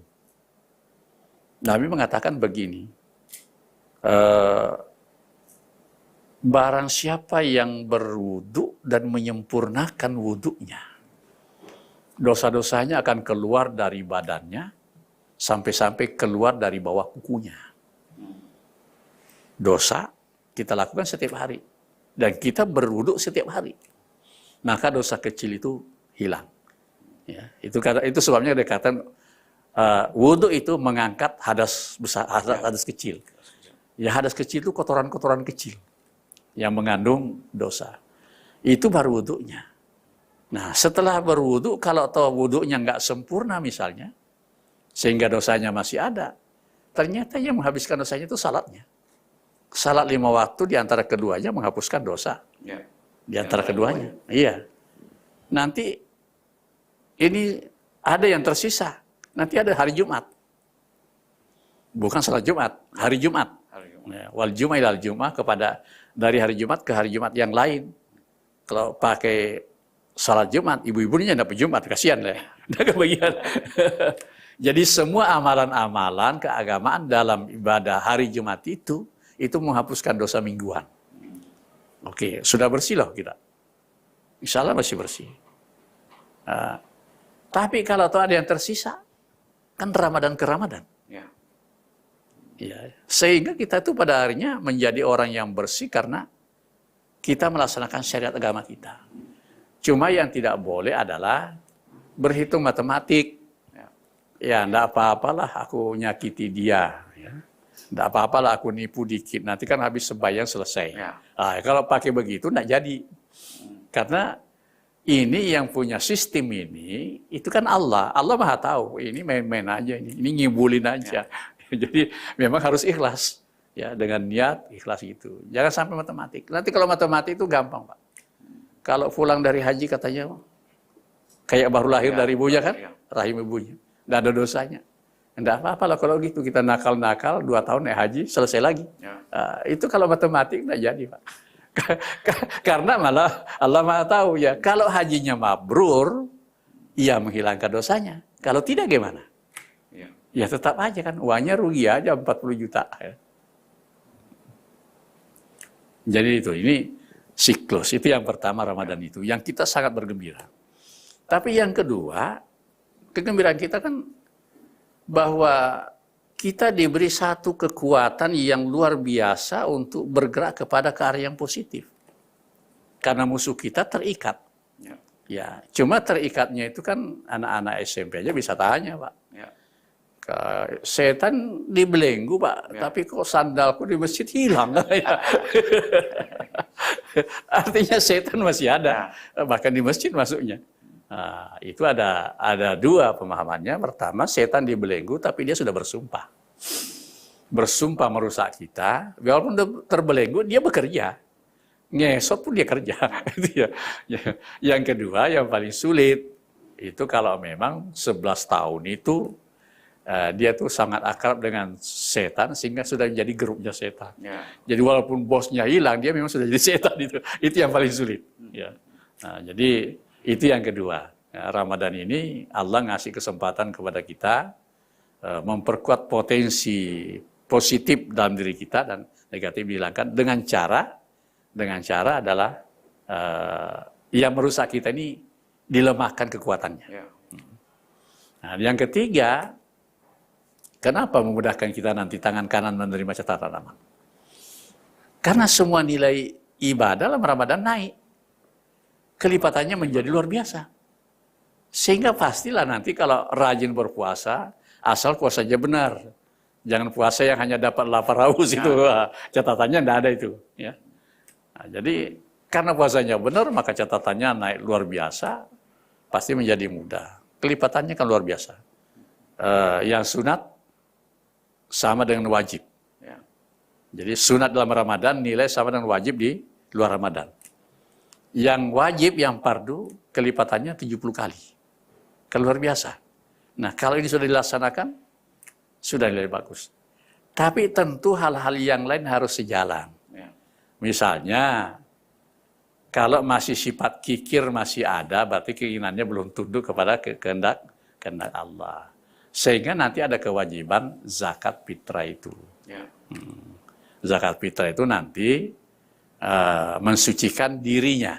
Nabi mengatakan begini, barang siapa yang berwudu dan menyempurnakan wudunya, dosa-dosanya akan keluar dari badannya, sampai-sampai keluar dari bawah kukunya. Dosa kita lakukan setiap hari. Dan kita berwudu setiap hari. Maka dosa kecil itu hilang. Ya, itu sebabnya dikatakan wudu itu mengangkat hadas besar, hadas kecil. Ya, hadas kecil itu kotoran-kotoran kecil yang mengandung dosa. Itu baru wudunya. Nah, setelah berwudu, kalau tahu wudunya nggak sempurna misalnya, sehingga dosanya masih ada, ternyata yang menghabiskan dosanya itu salatnya. Salat 5 waktu di antara keduanya menghapuskan dosa. Ya. Di antara keduanya. Iya. Nanti ini ada yang tersisa. Nanti ada hari Jumat. Bukan salat Jumat, hari Jumat. Ya, wal Jum'ah ilal Jum'ah, kepada dari hari Jumat ke hari Jumat yang lain. Kalau pakai salat Jumat, ibu-ibunya dapat Jumat, kasihan lah. Enggak kebagian. Jadi semua amalan-amalan keagamaan dalam ibadah hari Jumat itu menghapuskan dosa mingguan. Oke, sudah bersih loh kita. Insya Allah masih bersih. Tapi kalau ada yang tersisa, kan Ramadan ke Ramadan. Ya, sehingga kita itu pada harinya menjadi orang yang bersih karena kita melaksanakan syariat agama kita. Cuma yang tidak boleh adalah berhitung matematik. Ya, enggak apa-apalah aku nyakiti dia. Ya. Enggak apa-apalah aku nipu dikit. Nanti kan habis sembahyang selesai. Ya. Nah, kalau pakai begitu enggak jadi. Karena ini yang punya sistem ini, itu kan Allah. Allah Maha tahu. Ini main-main aja. Ini ngibulin aja. Ya. Jadi memang harus ikhlas. Ya, dengan niat ikhlas itu. Jangan sampai matematik. Nanti kalau matematik itu gampang, Pak. Kalau pulang dari haji katanya, kayak baru lahir dari ibunya kan? Rahim ibunya. Nggak ada dosanya. Nggak apa-apa lah kalau gitu. Kita nakal-nakal 2 tahun naik haji, selesai lagi. Ya. Itu kalau matematik nggak jadi, Pak. Karena malah Allah Maha tahu ya. Kalau hajinya mabrur, ia menghilangkan dosanya. Kalau tidak gimana? Ya tetap aja kan. Uangnya rugi aja 40 juta. Ya. Jadi ini siklus. Itu yang pertama Ramadan itu. Yang kita sangat bergembira. Tapi yang kedua, kegembiraan kita kan bahwa kita diberi satu kekuatan yang luar biasa untuk bergerak kepada ke arah yang positif. Karena musuh kita terikat. Ya, cuma terikatnya itu kan anak-anak SMP aja bisa tanya, Pak. Ya. Setan dibelenggu, Pak, tapi kok sandalku di masjid hilang? Artinya setan masih ada, bahkan di masjid masuknya. Nah, itu ada dua pemahamannya. Pertama, setan dibelenggu, tapi dia sudah bersumpah. Bersumpah merusak kita, walaupun terbelenggu, dia bekerja. Ngesot pun dia kerja. Yang kedua, yang paling sulit, itu kalau memang 11 tahun itu, dia tuh sangat akrab dengan setan, sehingga sudah menjadi grupnya setan. Ya. Jadi walaupun bosnya hilang, dia memang sudah jadi setan itu. Itu yang paling sulit. Ya. Nah, jadi itu yang kedua. Ya, Ramadan ini Allah ngasih kesempatan kepada kita memperkuat potensi positif dalam diri kita dan negatif dihilangkan dengan cara adalah yang merusak kita ini dilemahkan kekuatannya. Ya. Nah, yang ketiga, kenapa memudahkan kita nanti tangan kanan menerima catatan amal? Karena semua nilai ibadah dalam Ramadan naik. Kelipatannya menjadi luar biasa. Sehingga pastilah nanti kalau rajin berpuasa, asal puasanya benar. Jangan puasa yang hanya dapat lapar haus itu, catatannya tidak ada itu. Ya. Nah, jadi karena puasanya benar, maka catatannya naik luar biasa, pasti menjadi mudah. Kelipatannya kan luar biasa. Yang sunat sama dengan wajib. Ya. Jadi sunat dalam Ramadan nilai sama dengan wajib di luar Ramadan. Yang wajib, yang fardu, kelipatannya 70 kali. Kan luar biasa. Nah, kalau ini sudah dilaksanakan, sudah nilai bagus. Tapi tentu hal-hal yang lain harus sejalan. Ya. Misalnya, kalau masih sifat kikir masih ada, berarti keinginannya belum tunduk kepada kehendak Allah. Sehingga nanti ada kewajiban zakat fitrah itu. Ya. Zakat fitrah itu nanti mensucikan dirinya,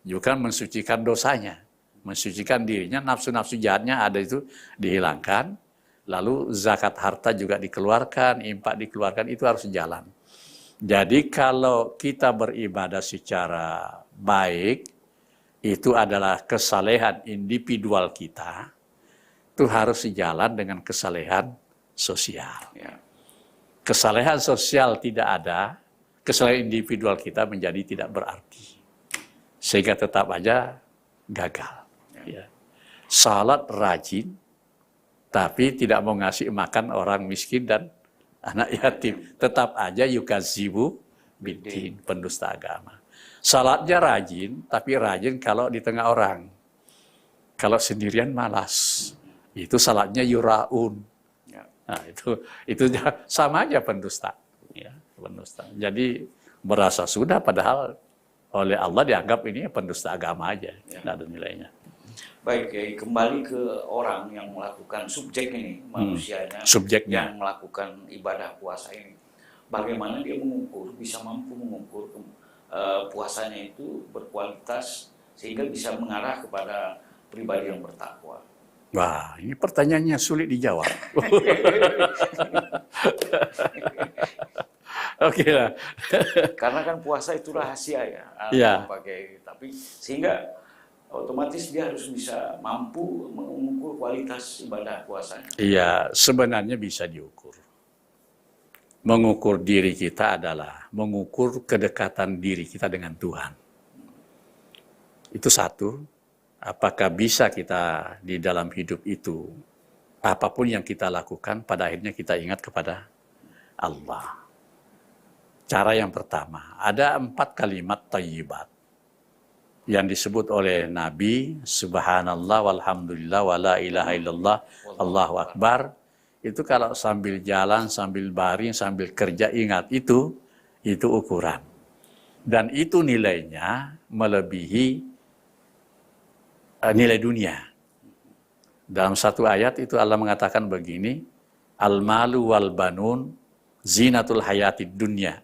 bukan mensucikan dosanya. Mensucikan dirinya, nafsu-nafsu jahatnya ada itu dihilangkan, lalu zakat harta juga dikeluarkan, infak dikeluarkan, itu harus jalan. Jadi kalau kita beribadah secara baik, itu adalah kesalehan individual kita, itu harus sejalan dengan kesalehan sosial. Kesalehan sosial tidak ada, kesalahan individual kita menjadi tidak berarti. Sehingga tetap aja gagal. Ya. Salat rajin, tapi tidak mau ngasih makan orang miskin dan anak yatim. Tetap aja yukazibu bidin, pendusta agama. Salatnya rajin, tapi rajin kalau di tengah orang. Kalau sendirian malas. Itu salatnya yuraun. Nah, itu sama aja pendusta. Ya. Pendusta. Jadi merasa sudah, padahal oleh Allah dianggap ini pendusta agama aja, tidak ada nilainya. Baik, kembali ke orang yang melakukan subjek ini, manusianya subjeknya yang melakukan ibadah puasa ini. Bagaimana dia mengukur, bisa mampu mengukur puasanya itu berkualitas sehingga bisa mengarah kepada pribadi yang bertakwa. Wah, ini pertanyaannya sulit dijawab. Oke lah. Karena kan puasa itu rahasia ya. Tapi sehingga otomatis dia harus bisa mampu mengukur kualitas ibadah puasanya. Iya, sebenarnya bisa diukur. Mengukur diri kita adalah mengukur kedekatan diri kita dengan Tuhan. Itu satu. Apakah bisa kita di dalam hidup itu, apapun yang kita lakukan, pada akhirnya kita ingat kepada Allah. Cara yang pertama, ada 4 kalimat thayyibat yang disebut oleh Nabi, subhanallah, walhamdulillah, wala ilaha illallah, Allahu akbar. Itu kalau sambil jalan, sambil baring, sambil kerja, ingat itu ukuran. Dan itu nilainya melebihi nilai dunia. Dalam satu ayat itu Allah mengatakan begini, al-malu wal banun zinatul hayatid dunya.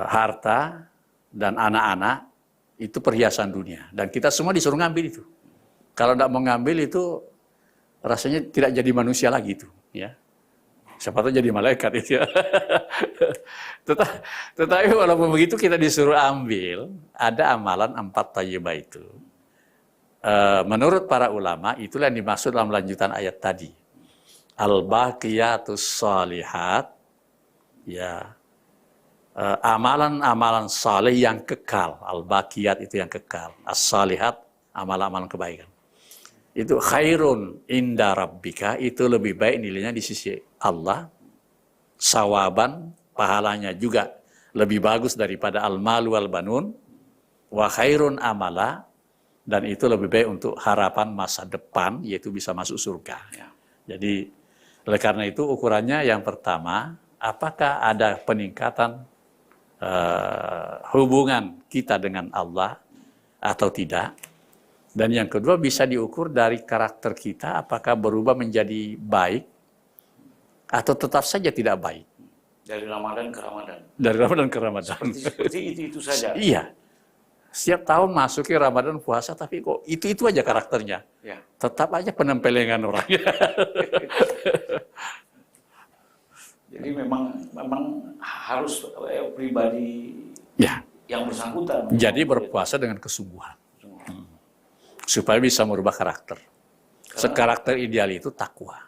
Harta dan anak-anak itu perhiasan dunia. Dan kita semua disuruh ngambil itu. Kalau tidak mau ngambil itu rasanya tidak jadi manusia lagi itu, ya. Siapa tahu jadi malaikat itu ya. Tetapi walaupun begitu kita disuruh ambil, ada amalan 4 thayyibah itu. Menurut para ulama, itulah yang dimaksud dalam lanjutan ayat tadi. Al-baqiyatus shalihat, ya, amalan-amalan saleh yang kekal. Al-baqiyat itu yang kekal. As-shalihat, amalan-amalan kebaikan. Itu khairun inda rabbika, itu lebih baik nilainya di sisi Allah. Sawaban, pahalanya juga lebih bagus daripada al-malu wal-banun. Wa khairun amala, dan itu lebih baik untuk harapan masa depan, yaitu bisa masuk surga. Ya. Jadi, oleh karena itu ukurannya yang pertama, apakah ada peningkatan hubungan kita dengan Allah atau tidak? Dan yang kedua bisa diukur dari karakter kita, apakah berubah menjadi baik atau tetap saja tidak baik. Dari Ramadan ke Ramadan. Dari Ramadan ke Ramadan. Seperti itu saja. Iya. Setiap tahun masuki Ramadan puasa, tapi kok itu aja karakternya. Ya. Tetap aja penempelengan orangnya. Jadi memang harus pribadi ya. yang bersangkutan. Jadi berpuasa dengan kesungguhan. Supaya bisa merubah karakter. Karakter ideal itu takwa.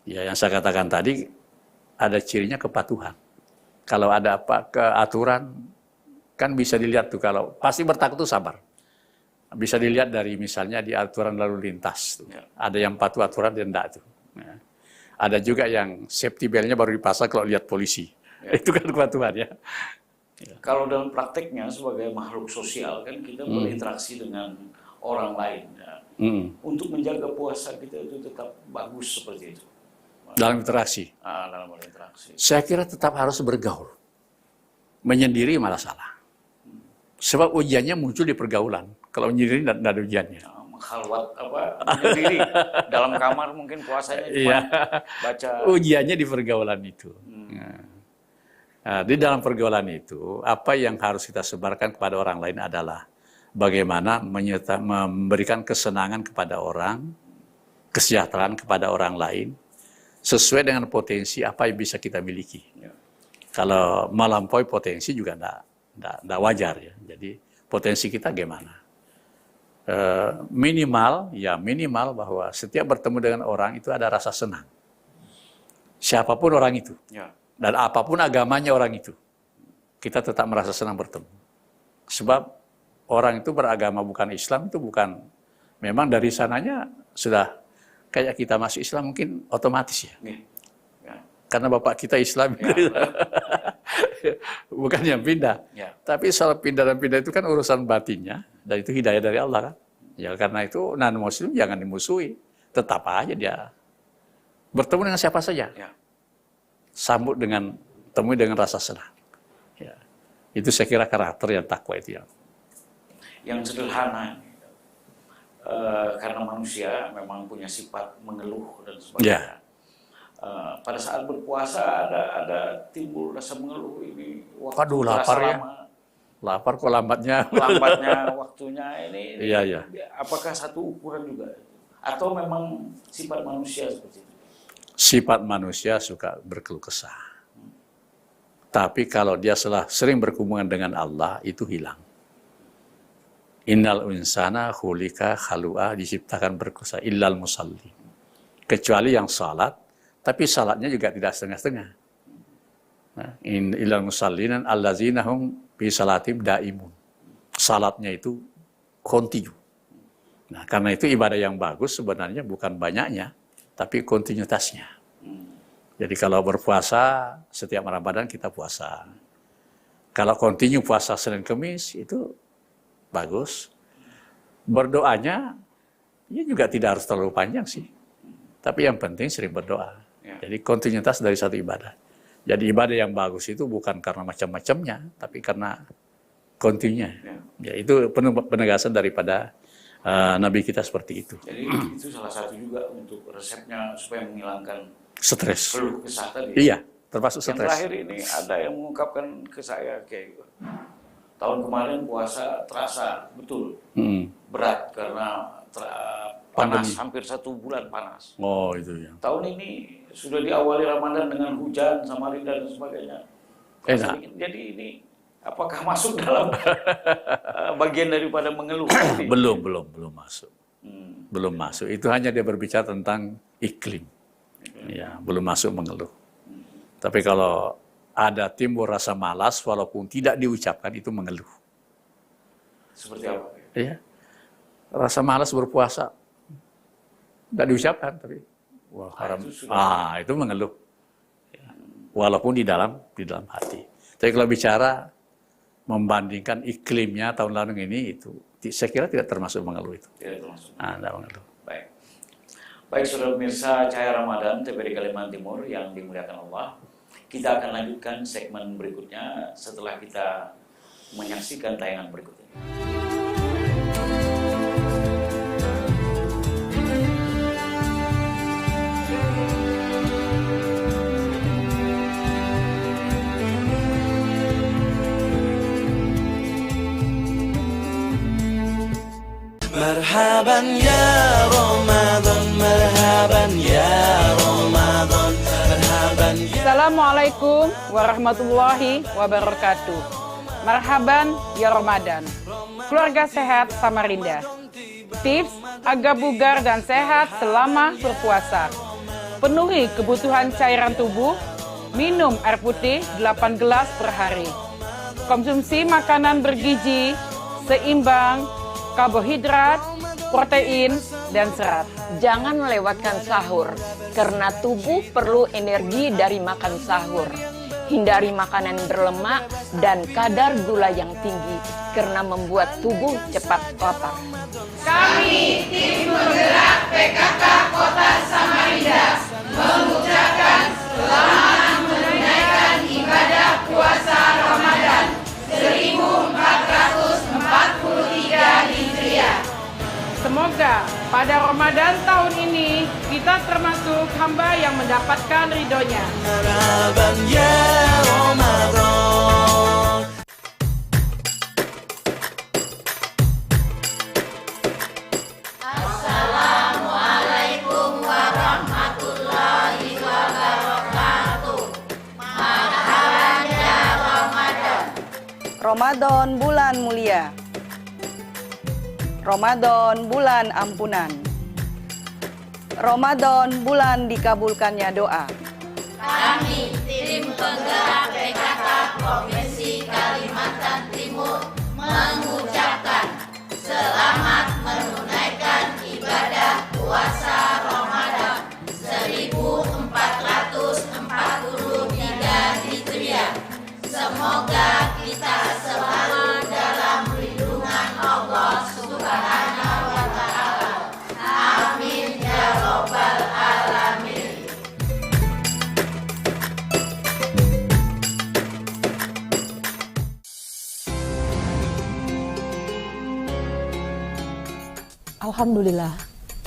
Ya, yang saya katakan tadi, ada cirinya kepatuhan. Kalau ada apa keaturan, kan bisa dilihat tuh, kalau pasti bertakwa itu sabar. Bisa dilihat dari misalnya di aturan lalu lintas. Tuh. Ya. Ada yang patuh aturan dan enggak tuh. Ya. Ada juga yang safety belt-nya baru dipasang kalau lihat polisi. Ya. Itu kan kepatuhan ya. Kalau dalam prakteknya sebagai makhluk sosial kan kita berinteraksi dengan orang lain. Ya. Untuk menjaga puasa kita itu tetap bagus seperti itu. Dalam interaksi? Dalam berinteraksi. Saya kira tetap harus bergaul. Menyendiri malah salah. Sebab ujiannya muncul di pergaulan. Kalau menyendiri tidak ada ujiannya. Khalwat menyendiri dalam kamar mungkin puasanya cuma baca. Ujiannya di pergaulan itu. Nah, di dalam pergaulan itu, apa yang harus kita sebarkan kepada orang lain adalah bagaimana memberikan kesenangan kepada orang, kesejahteraan kepada orang lain, sesuai dengan potensi apa yang bisa kita miliki. Ya. Kalau melampaui potensi juga tidak wajar ya. Jadi potensi kita gimana? Minimal bahwa setiap bertemu dengan orang itu ada rasa senang. Siapapun orang itu. Ya. Dan apapun agamanya orang itu, kita tetap merasa senang bertemu. Sebab orang itu beragama bukan Islam, itu bukan, memang dari sananya sudah kayak kita masuk Islam mungkin otomatis ya. Ya. Karena bapak kita Islam, ya. Bukan yang pindah. Ya. Tapi soal pindah dan pindah itu kan urusan batinnya, dan itu hidayah dari Allah kan. Ya karena itu non-muslim jangan dimusuhi, tetap aja dia bertemu dengan siapa saja. Ya. Sambut temui dengan rasa senang. Ya. Itu saya kira karakter yang takwa itu yang sederhana. Karena manusia memang punya sifat mengeluh dan sebagainya. Ya. Pada saat berpuasa ada timbul rasa mengeluh ini. Waduh lapar ya. Lapar kok lambatnya. Lambatnya waktunya ini. Iya. Apakah satu ukuran juga? Atau memang sifat manusia seperti itu? Sifat manusia suka berkeluh kesah. Tapi kalau dia sering berhubungan dengan Allah, itu hilang. Innal insana khulika khalu'a, diciptakan berkeluh kesah. Illal musalli. Kecuali yang salat, tapi salatnya juga tidak setengah-setengah. Illal musallinan allazina hum fi salatim daimun. Salatnya itu kontinu. Nah, karena itu ibadah yang bagus sebenarnya bukan banyaknya, tapi kontinuitasnya. Jadi kalau berpuasa, setiap Ramadan kita puasa. Kalau kontinu puasa Senin Kemis, itu bagus. Berdoanya, ya juga tidak harus terlalu panjang sih. Tapi yang penting sering berdoa. Jadi kontinuitas dari satu ibadah. Jadi ibadah yang bagus itu bukan karena macam-macamnya, tapi karena kontinunya. Ya, itu penegasan daripada Nabi kita seperti itu. Jadi itu salah satu juga untuk resepnya supaya menghilangkan stres. Keluh kesah tadi. Iya, termasuk stres. Yang terakhir ini ada yang mengungkapkan ke saya kayak tahun kemarin puasa terasa betul berat karena panas, Pandemi. hampir 1 bulan panas. Oh, itu ya. Tahun ini sudah diawali Ramadan dengan hujan, Samarinda dan sebagainya. Enak. Jadi ini apakah masuk dalam bagian daripada mengeluh? Belum masuk. Belum masuk. Itu hanya dia berbicara tentang iklim. Ya, belum masuk mengeluh. Tapi kalau ada timbul rasa malas walaupun tidak diucapkan itu mengeluh. Seperti apa? Ya. Rasa malas berpuasa. Tidak diucapkan tapi wah haram. Itu mengeluh. Ya. Walaupun di dalam hati. Tapi kalau bicara membandingkan iklimnya tahun lalu ini itu saya kira tidak termasuk mengeluh itu. Tidak termasuk. Tidak mengeluh. Baik saudara pemirsa Cahaya Ramadan TVRI Kalimantan Timur yang dimuliakan Allah. Kita akan lanjutkan segmen berikutnya setelah kita menyaksikan tayangan berikut ini. Marhaban ya Ramadan, marhaban ya Ramadan, marhaban ya. Assalamualaikum warahmatullahi wabarakatuh. Marhaban ya Ramadan. Keluarga sehat Samarinda. Tips agar bugar dan sehat selama berpuasa. Penuhi kebutuhan cairan tubuh. Minum air putih 8 gelas per hari. Konsumsi makanan bergizi, seimbang, karbohidrat, protein, dan serat. Jangan melewatkan sahur, karena tubuh perlu energi dari makan sahur. Hindari makanan berlemak dan kadar gula yang tinggi, karena membuat tubuh cepat lapar. Kami tim penggerak PKK Kota Samarinda mengucapkan selamat menunaikan ibadah puasa Ramadan 1443 Hijriah. Semoga pada Ramadan tahun ini kita termasuk hamba yang mendapatkan ridhonya. Marhaban ya Ramadan. Assalamualaikum warahmatullahi wabarakatuh. Marhaban ya Ramadan. Ramadan bulan mulia. Ramadan bulan ampunan. Ramadan bulan dikabulkannya doa. Kami tim penggerak PKK Provinsi Kalimantan Timur mengucapkan selamat menunaikan ibadah puasa Ramadan 1443 Hijriah. Semoga kita selalu dalam lindungan Allah Subhanahu wa Ta'ala. Amin ya Rabbal Alamin. Alhamdulillah,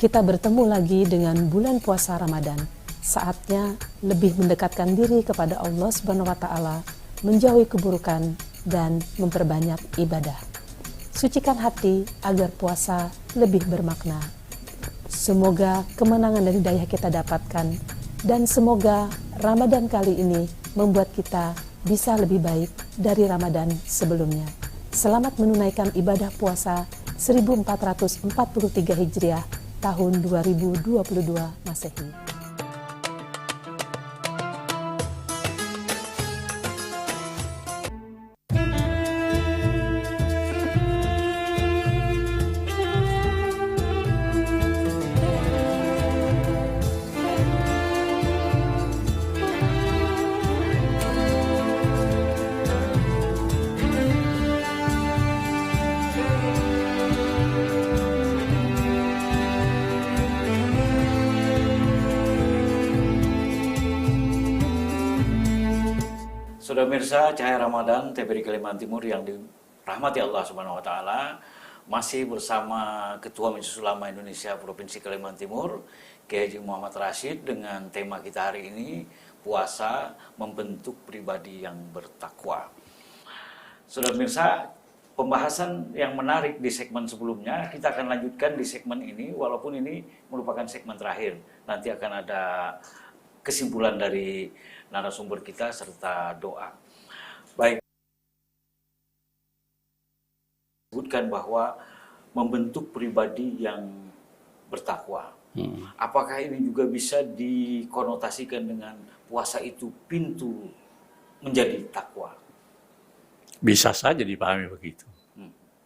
kita bertemu lagi dengan bulan puasa Ramadan. Saatnya lebih mendekatkan diri kepada Allah Subhanahu wa Ta'ala, menjauhi keburukan dan memperbanyak ibadah. Sucikan hati agar puasa lebih bermakna. Semoga kemenangan dan hidayah kita dapatkan, dan semoga Ramadan kali ini membuat kita bisa lebih baik dari Ramadan sebelumnya. Selamat menunaikan ibadah puasa 1443 Hijriah tahun 2022 Masehi. Saudara pemirsa Cahaya Ramadan TVRI Kalimantan Timur yang dirahmati Allah Subhanahu wa Ta'ala, masih bersama Ketua Majelis Ulama Indonesia Provinsi Kalimantan Timur, Kiai Haji Muhammad Rashid, dengan tema kita hari ini, puasa membentuk pribadi yang bertakwa. Saudara pemirsa, pembahasan yang menarik di segmen sebelumnya. Kita akan lanjutkan di segmen ini, walaupun ini merupakan segmen terakhir. Nanti akan ada kesimpulan dari narasumber kita serta doa. Baik. Sebutkan bahwa membentuk pribadi yang bertakwa. Apakah ini juga bisa dikonotasikan dengan puasa itu pintu menjadi takwa? Bisa saja dipahami begitu.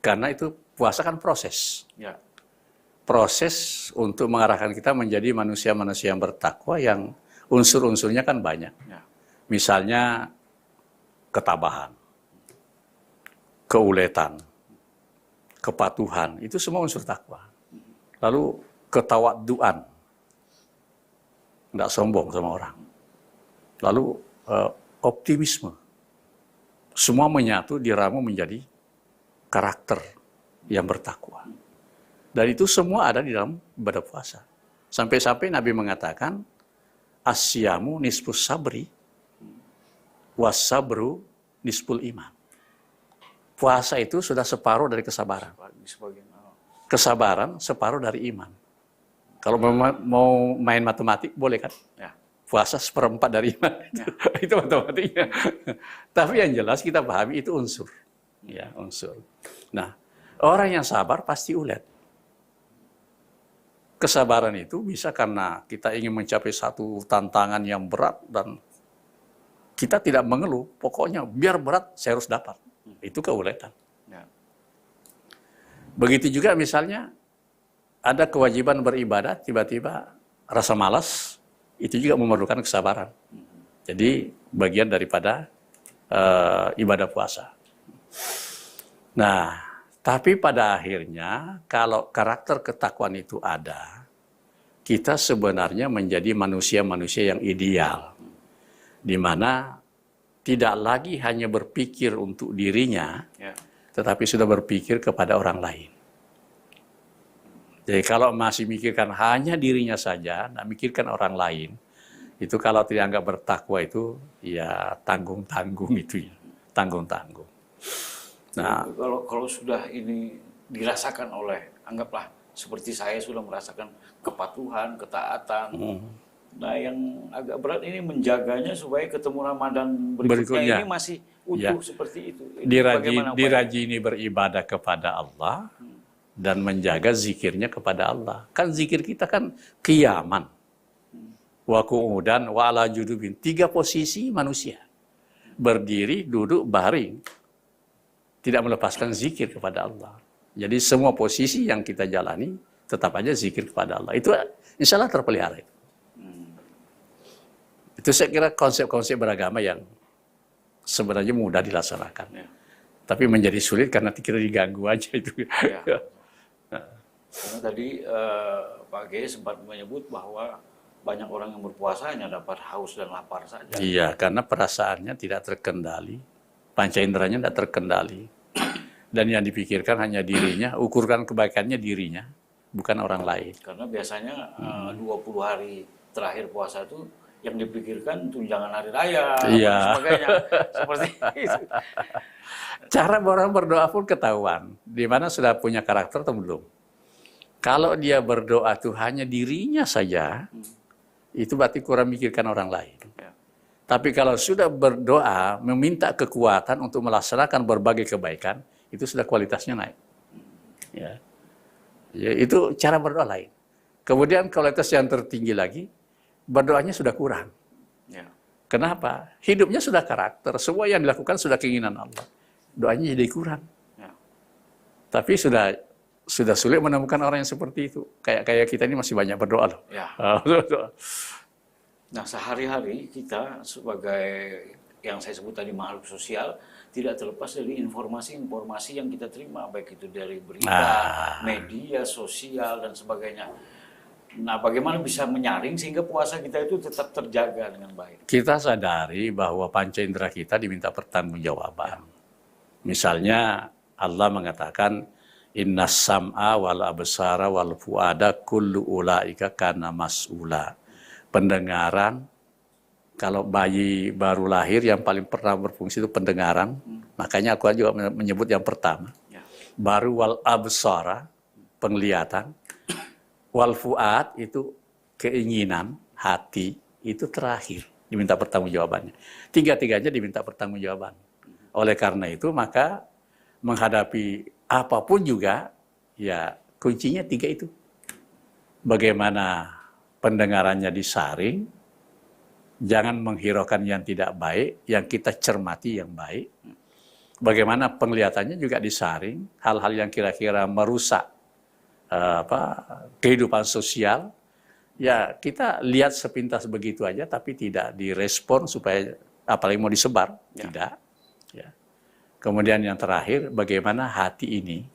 Karena itu puasa kan proses. Ya. Proses untuk mengarahkan kita menjadi manusia-manusia yang bertakwa yang unsur-unsurnya kan banyak. Ya. Misalnya ketabahan, keuletan, kepatuhan, itu semua unsur takwa. Lalu ketawaduan, nggak sombong sama orang. Lalu optimisme, semua menyatu diramu menjadi karakter yang bertakwa. Dan itu semua ada di dalam ibadah puasa. Sampai-sampai Nabi mengatakan, asyamu nisfus sabri, wasabru nisful iman. Puasa itu sudah separuh dari kesabaran. Kesabaran separuh dari iman. Kalau mau main matematik, boleh kan? Ya. Puasa 1/4 dari iman. Ya. Itu matematiknya. Tapi yang jelas kita pahami itu unsur. Ya, unsur. Nah, orang yang sabar pasti ulet. Kesabaran itu bisa karena kita ingin mencapai satu tantangan yang berat dan kita tidak mengeluh. Pokoknya biar berat, saya harus dapat. Itu keuletan. Ya. Begitu juga misalnya, ada kewajiban beribadah, tiba-tiba rasa malas, itu juga memerlukan kesabaran. Jadi bagian daripada ibadah puasa. Nah, tapi pada akhirnya kalau karakter ketakwaan itu ada, kita sebenarnya menjadi manusia-manusia yang ideal. Di mana tidak lagi hanya berpikir untuk dirinya, tetapi sudah berpikir kepada orang lain. Jadi kalau masih mikirkan hanya dirinya saja, tidak mikirkan orang lain, itu kalau tidak anggap bertakwa itu ya tanggung-tanggung itu ya, tanggung-tanggung. Nah, kalau sudah ini dirasakan oleh, anggaplah seperti saya sudah merasakan kepatuhan, ketaatan. Nah, yang agak berat ini menjaganya supaya ketemu Ramadan berikutnya ini masih utuh seperti itu. Dirajini beribadah kepada Allah dan menjaga zikirnya kepada Allah. Kan zikir kita kan qiyaman, wa qu'udan, wa ala judubin. 3 posisi manusia. Berdiri, duduk, baring. Tidak melepaskan zikir kepada Allah. Jadi semua posisi yang kita jalani, tetap aja zikir kepada Allah. Itu insya Allah terpelihara. Itu saya kira konsep-konsep beragama yang sebenarnya mudah dilaksanakan. Tapi menjadi sulit karena kita diganggu aja itu. Ya. Karena tadi Pak G sempat menyebut bahwa banyak orang yang berpuasa hanya dapat haus dan lapar saja. Iya, karena perasaannya tidak terkendali, panca inderanya tidak terkendali. Dan yang dipikirkan hanya dirinya, ukurkan kebaikannya dirinya, bukan orang lain. Karena biasanya 20 hari terakhir puasa itu yang dipikirkan tunjangan hari raya, dan sebagainya. Seperti itu. Cara orang berdoa pun ketahuan, di mana sudah punya karakter atau belum. Kalau dia berdoa itu hanya dirinya saja, itu berarti kurang mikirkan orang lain. Tapi kalau sudah berdoa, meminta kekuatan untuk melaksanakan berbagai kebaikan, itu sudah kualitasnya naik. Ya, itu cara berdoa lain. Kemudian kualitas yang tertinggi lagi, berdoanya sudah kurang. Kenapa? Hidupnya sudah karakter, semua yang dilakukan sudah keinginan Allah. Doanya jadi kurang. Tapi sudah sulit menemukan orang yang seperti itu. Kayak kita ini masih banyak berdoa loh. Nah, sehari-hari kita sebagai yang saya sebut tadi makhluk sosial tidak terlepas dari informasi-informasi yang kita terima, baik itu dari berita, media sosial dan sebagainya. Nah, bagaimana bisa menyaring sehingga puasa kita itu tetap terjaga dengan baik? Kita sadari bahwa panca indera kita diminta pertanggungjawaban. Misalnya Allah mengatakan innas sam'a wal absara wal fuada kullu ulaika kana mas'ula. Pendengaran, kalau bayi baru lahir yang paling pernah berfungsi itu pendengaran, Makanya Al-Quran juga menyebut yang pertama. Baru wal absara, penglihatan. Wal fuad itu keinginan, hati, itu terakhir. Diminta pertanggungjawabannya. Tiga-tiganya diminta pertanggungjawaban. Oleh karena itu maka menghadapi apapun juga, ya kuncinya 3 itu. Bagaimana pendengarannya disaring, jangan menghiraukan yang tidak baik, yang kita cermati yang baik. Bagaimana penglihatannya juga disaring, hal-hal yang kira-kira merusak kehidupan sosial, ya kita lihat sepintas begitu aja, tapi tidak direspon supaya apalagi mau disebar, tidak. Ya. Kemudian yang terakhir, bagaimana hati ini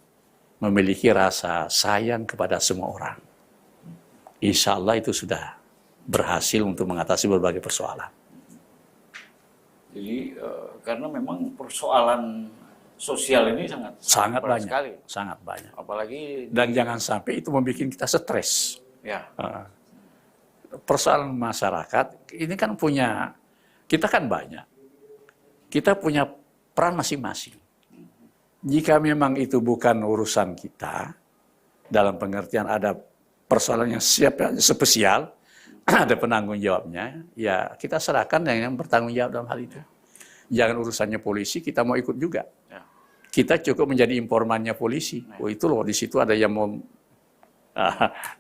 memiliki rasa sayang kepada semua orang. Insya Allah itu sudah berhasil untuk mengatasi berbagai persoalan. Jadi karena memang persoalan sosial ini sangat banyak sekali. Sangat banyak. Apalagi dan jangan sampai itu membuat kita stres. Ya. Persoalan masyarakat ini kan kita kan banyak. Kita punya peran masing-masing. Jika memang itu bukan urusan kita, dalam pengertian ada persoalan yang spesial, ada penanggung jawabnya, ya kita serahkan yang bertanggung jawab dalam hal itu. Jangan urusannya polisi, kita mau ikut juga. Kita cukup menjadi informannya polisi. Oh itu loh, di situ ada yang mau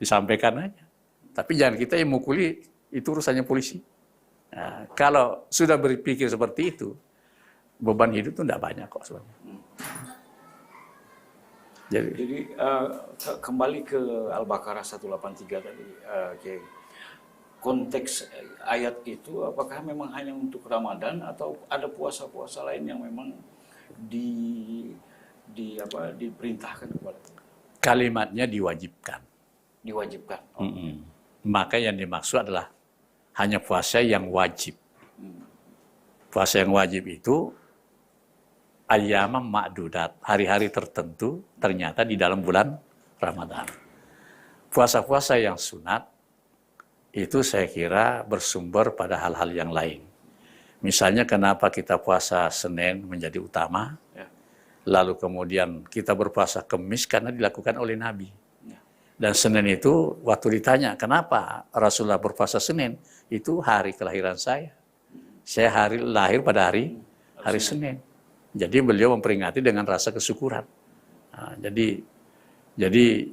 disampaikan aja. Tapi jangan kita yang mukuli, itu urusannya polisi. Nah, kalau sudah berpikir seperti itu, beban hidup itu tidak banyak kok sebenarnya. Jadi kembali ke Al-Baqarah 183 tadi, konteks ayat itu apakah memang hanya untuk Ramadan atau ada puasa-puasa lain yang memang diperintahkan kepada? Kalimatnya diwajibkan. Diwajibkan. Maka yang dimaksud adalah hanya puasa yang wajib. Puasa yang wajib itu ayyamam ma'dudat, hari-hari tertentu ternyata di dalam bulan Ramadan. Puasa-puasa yang sunat itu saya kira bersumber pada hal-hal yang lain. Misalnya kenapa kita puasa Senin menjadi utama, lalu kemudian kita berpuasa Kemis karena dilakukan oleh Nabi. Dan Senin itu waktu ditanya kenapa Rasulullah berpuasa Senin, itu hari kelahiran saya. Saya lahir pada hari Senin. Jadi beliau memperingati dengan rasa kesyukuran. Nah, jadi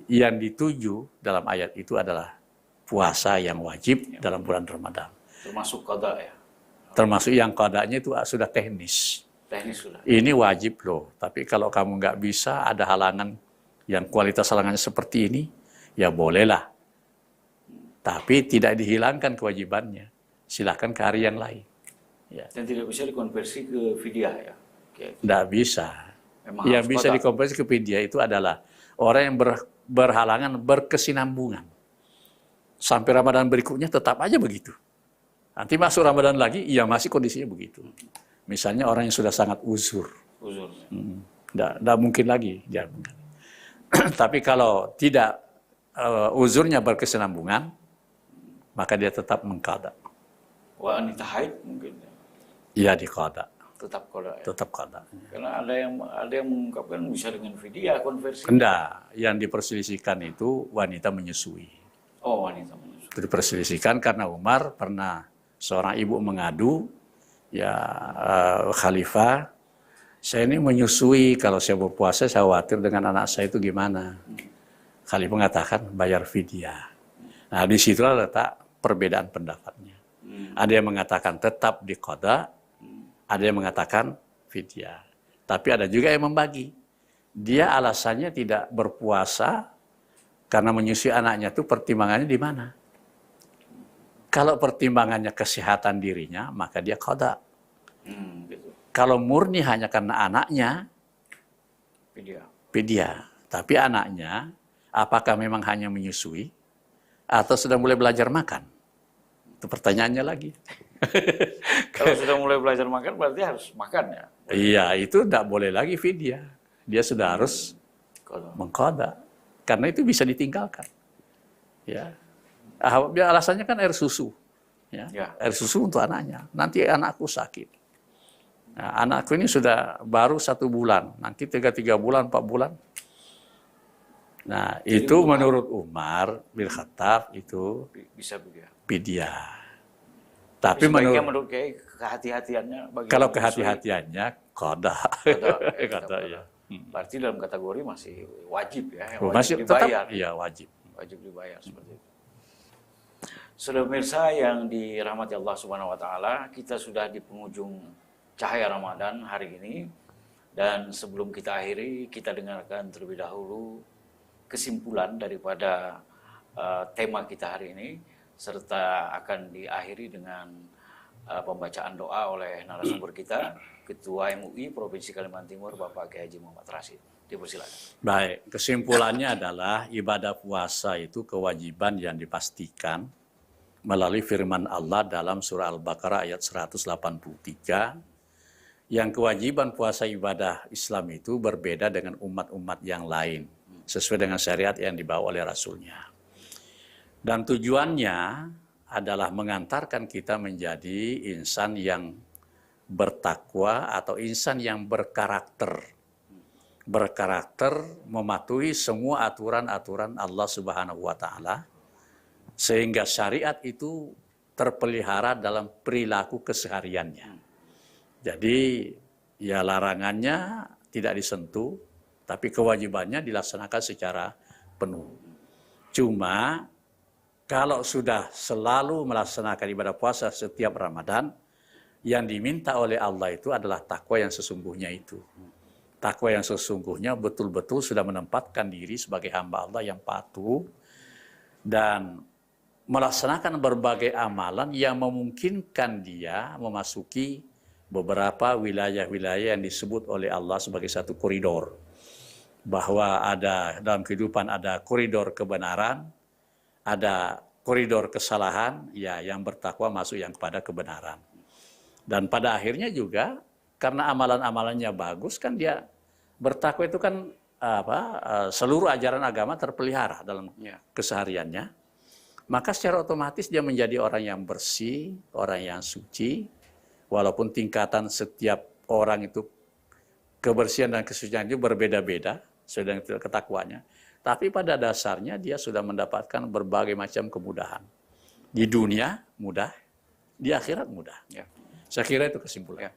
yang dituju dalam ayat itu adalah puasa yang wajib dalam bulan Ramadan. Termasuk qada ya? Termasuk yang qadanya itu sudah teknis. Teknis sudah. Ini wajib loh, tapi kalau kamu nggak bisa, ada halangan yang kualitas halangannya seperti ini, ya bolehlah. Tapi tidak dihilangkan kewajibannya. Silakan ke hari yang lain. Ya. Dan tidak bisa dikonversi ke fidyah ya? Tidak bisa. Memang yang bisa dikonversi ke fidyah itu adalah orang yang berhalangan berkesinambungan. Sampai Ramadan berikutnya tetap aja begitu. Nanti masuk Ramadan lagi, iya masih kondisinya begitu. Misalnya orang yang sudah sangat uzur. Tidak mungkin lagi. Tapi kalau tidak uzurnya berkesinambungan, maka dia tetap mengqada. Wanita haid mungkin? Iya diqada. Tetap qada ya? Tetap qada. Karena ada yang mengungkapkan bisa dengan fidyah konversi. Enggak, yang diperselisihkan itu wanita menyusui. Oh, wanita menyusui. Itu diperselisihkan karena Umar pernah seorang ibu mengadu, ya khalifah, saya ini menyusui, kalau saya berpuasa saya khawatir dengan anak saya itu gimana. Khalifah mengatakan bayar fidyah. Nah disitulah letak perbedaan pendapatnya. Ada yang mengatakan tetap diqada, ada yang mengatakan fidyah. Tapi ada juga yang membagi. Dia alasannya tidak berpuasa karena menyusui anaknya itu pertimbangannya di mana? Kalau pertimbangannya kesehatan dirinya, maka dia qada. Kalau murni hanya karena anaknya, fidyah. Tapi anaknya, apakah memang hanya menyusui atau sudah mulai belajar makan? Itu pertanyaannya lagi. Kalau sudah mulai belajar makan berarti harus makan ya? Iya, itu tidak boleh lagi fidyah. Dia sudah harus mengqada. Karena itu bisa ditinggalkan. Ya. Alasannya kan air susu. Ya. Air susu untuk anaknya. Nanti anakku sakit. Nah, anakku ini sudah baru 1 bulan, nanti 3 bulan, 4 bulan. Nah, jadi itu menurut Umar bin Khattab itu bisa begitu. Fidyah. Tapi menurut kehati-hatiannya kalau kehati-hatiannya qada. Qada ya. Berarti dalam kategori masih wajib ya, masih dibayar. Tetap, iya wajib. Wajib dibayar seperti itu. Saudara pemirsa yang dirahmati Allah Subhanahu wa taala, kita sudah di penghujung cahaya Ramadan hari ini, dan sebelum kita akhiri, kita dengarkan terlebih dahulu kesimpulan daripada tema kita hari ini, serta akan diakhiri dengan pembacaan doa oleh narasumber kita, Ketua MUI Provinsi Kalimantan Timur, Bapak Kiai Haji Muhammad Rashid. Dipersilakan. Baik, kesimpulannya adalah ibadah puasa itu kewajiban yang dipastikan melalui firman Allah dalam surah Al-Baqarah ayat 183, yang kewajiban puasa ibadah Islam itu berbeda dengan umat-umat yang lain, sesuai dengan syariat yang dibawa oleh Rasulnya. Dan tujuannya adalah mengantarkan kita menjadi insan yang bertakwa atau insan yang berkarakter. Berkarakter mematuhi semua aturan-aturan Allah Subhanahu wa taala, sehingga syariat itu terpelihara dalam perilaku kesehariannya. Jadi ya larangannya tidak disentuh, tapi kewajibannya dilaksanakan secara penuh. Cuma kalau sudah selalu melaksanakan ibadah puasa setiap Ramadan, yang diminta oleh Allah itu adalah takwa yang sesungguhnya itu. Takwa yang sesungguhnya betul-betul sudah menempatkan diri sebagai hamba Allah yang patuh dan melaksanakan berbagai amalan yang memungkinkan dia memasuki beberapa wilayah-wilayah yang disebut oleh Allah sebagai satu koridor. Bahwa ada dalam kehidupan ada koridor kebenaran, ada koridor kesalahan, ya yang bertakwa masuk yang kepada kebenaran. Dan pada akhirnya juga karena amalan-amalannya bagus kan dia bertakwa itu kan seluruh ajaran agama terpelihara dalam kesehariannya. Maka secara otomatis dia menjadi orang yang bersih, orang yang suci, walaupun tingkatan setiap orang itu kebersihan dan kesucian itu berbeda-beda sesuai dengan ketakwaannya. Tapi pada dasarnya dia sudah mendapatkan berbagai macam kemudahan. Di dunia mudah, di akhirat mudah. Ya. Saya kira itu kesimpulan. Ya.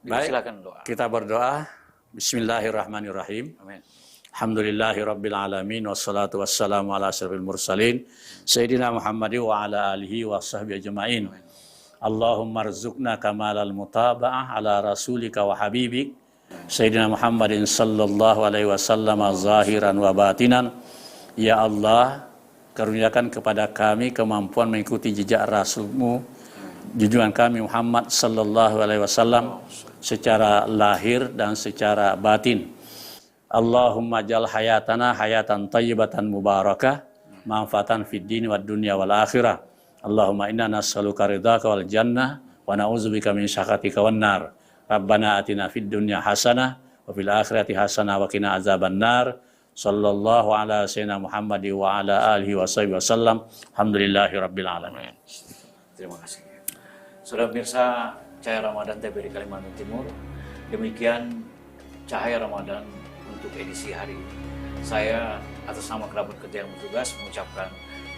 Baik, doa. Kita berdoa. Bismillahirrahmanirrahim. Amin. Alhamdulillahirabbil alamin wassalatu wassalamu ala asyrafil mursalin sayyidina Muhammad wa ala alihi wa sahbihi ajmain. Allahumma rzuqna kamalal mutaba'ah ala rasulika wa habibik Sayyidina Muhammadin sallallahu alaihi wasallam zahiran wa batinan. Ya Allah, karuniakan kepada kami kemampuan mengikuti jejak Rasulmu, junjungan kami Muhammad sallallahu alaihi wasallam secara lahir dan secara batin. Allahumma jal hayatana hayatan tayyibatan mubarakah, manfaatan fid din wad dunya wal akhirah. Allahumma inna nas'aluka ridhaka wal jannah wa na'udzubika min syakhatika wan nar. Rabbana atina fid dunya hasanah wa fil akhirati hasanah wa qina azabannar. Sallallahu ala sayyidina Muhammad wa ala alihi wa sahbihi wasallam. Alhamdulillahirabbil alamin. Terima kasih. Saudara pemirsa Cahaya Ramadan TVRI Kalimantan Timur, demikian Cahaya Ramadan untuk edisi hari ini. Saya atas nama kerabat kerja yang bertugas mengucapkan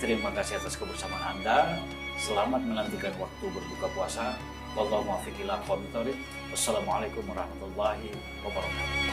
terima kasih atas kebersamaan Anda. Selamat menantikan waktu berbuka puasa. Wallahu muwaffiq ila aqwamit thoriq. Wassalamualaikum warahmatullahi wabarakatuh.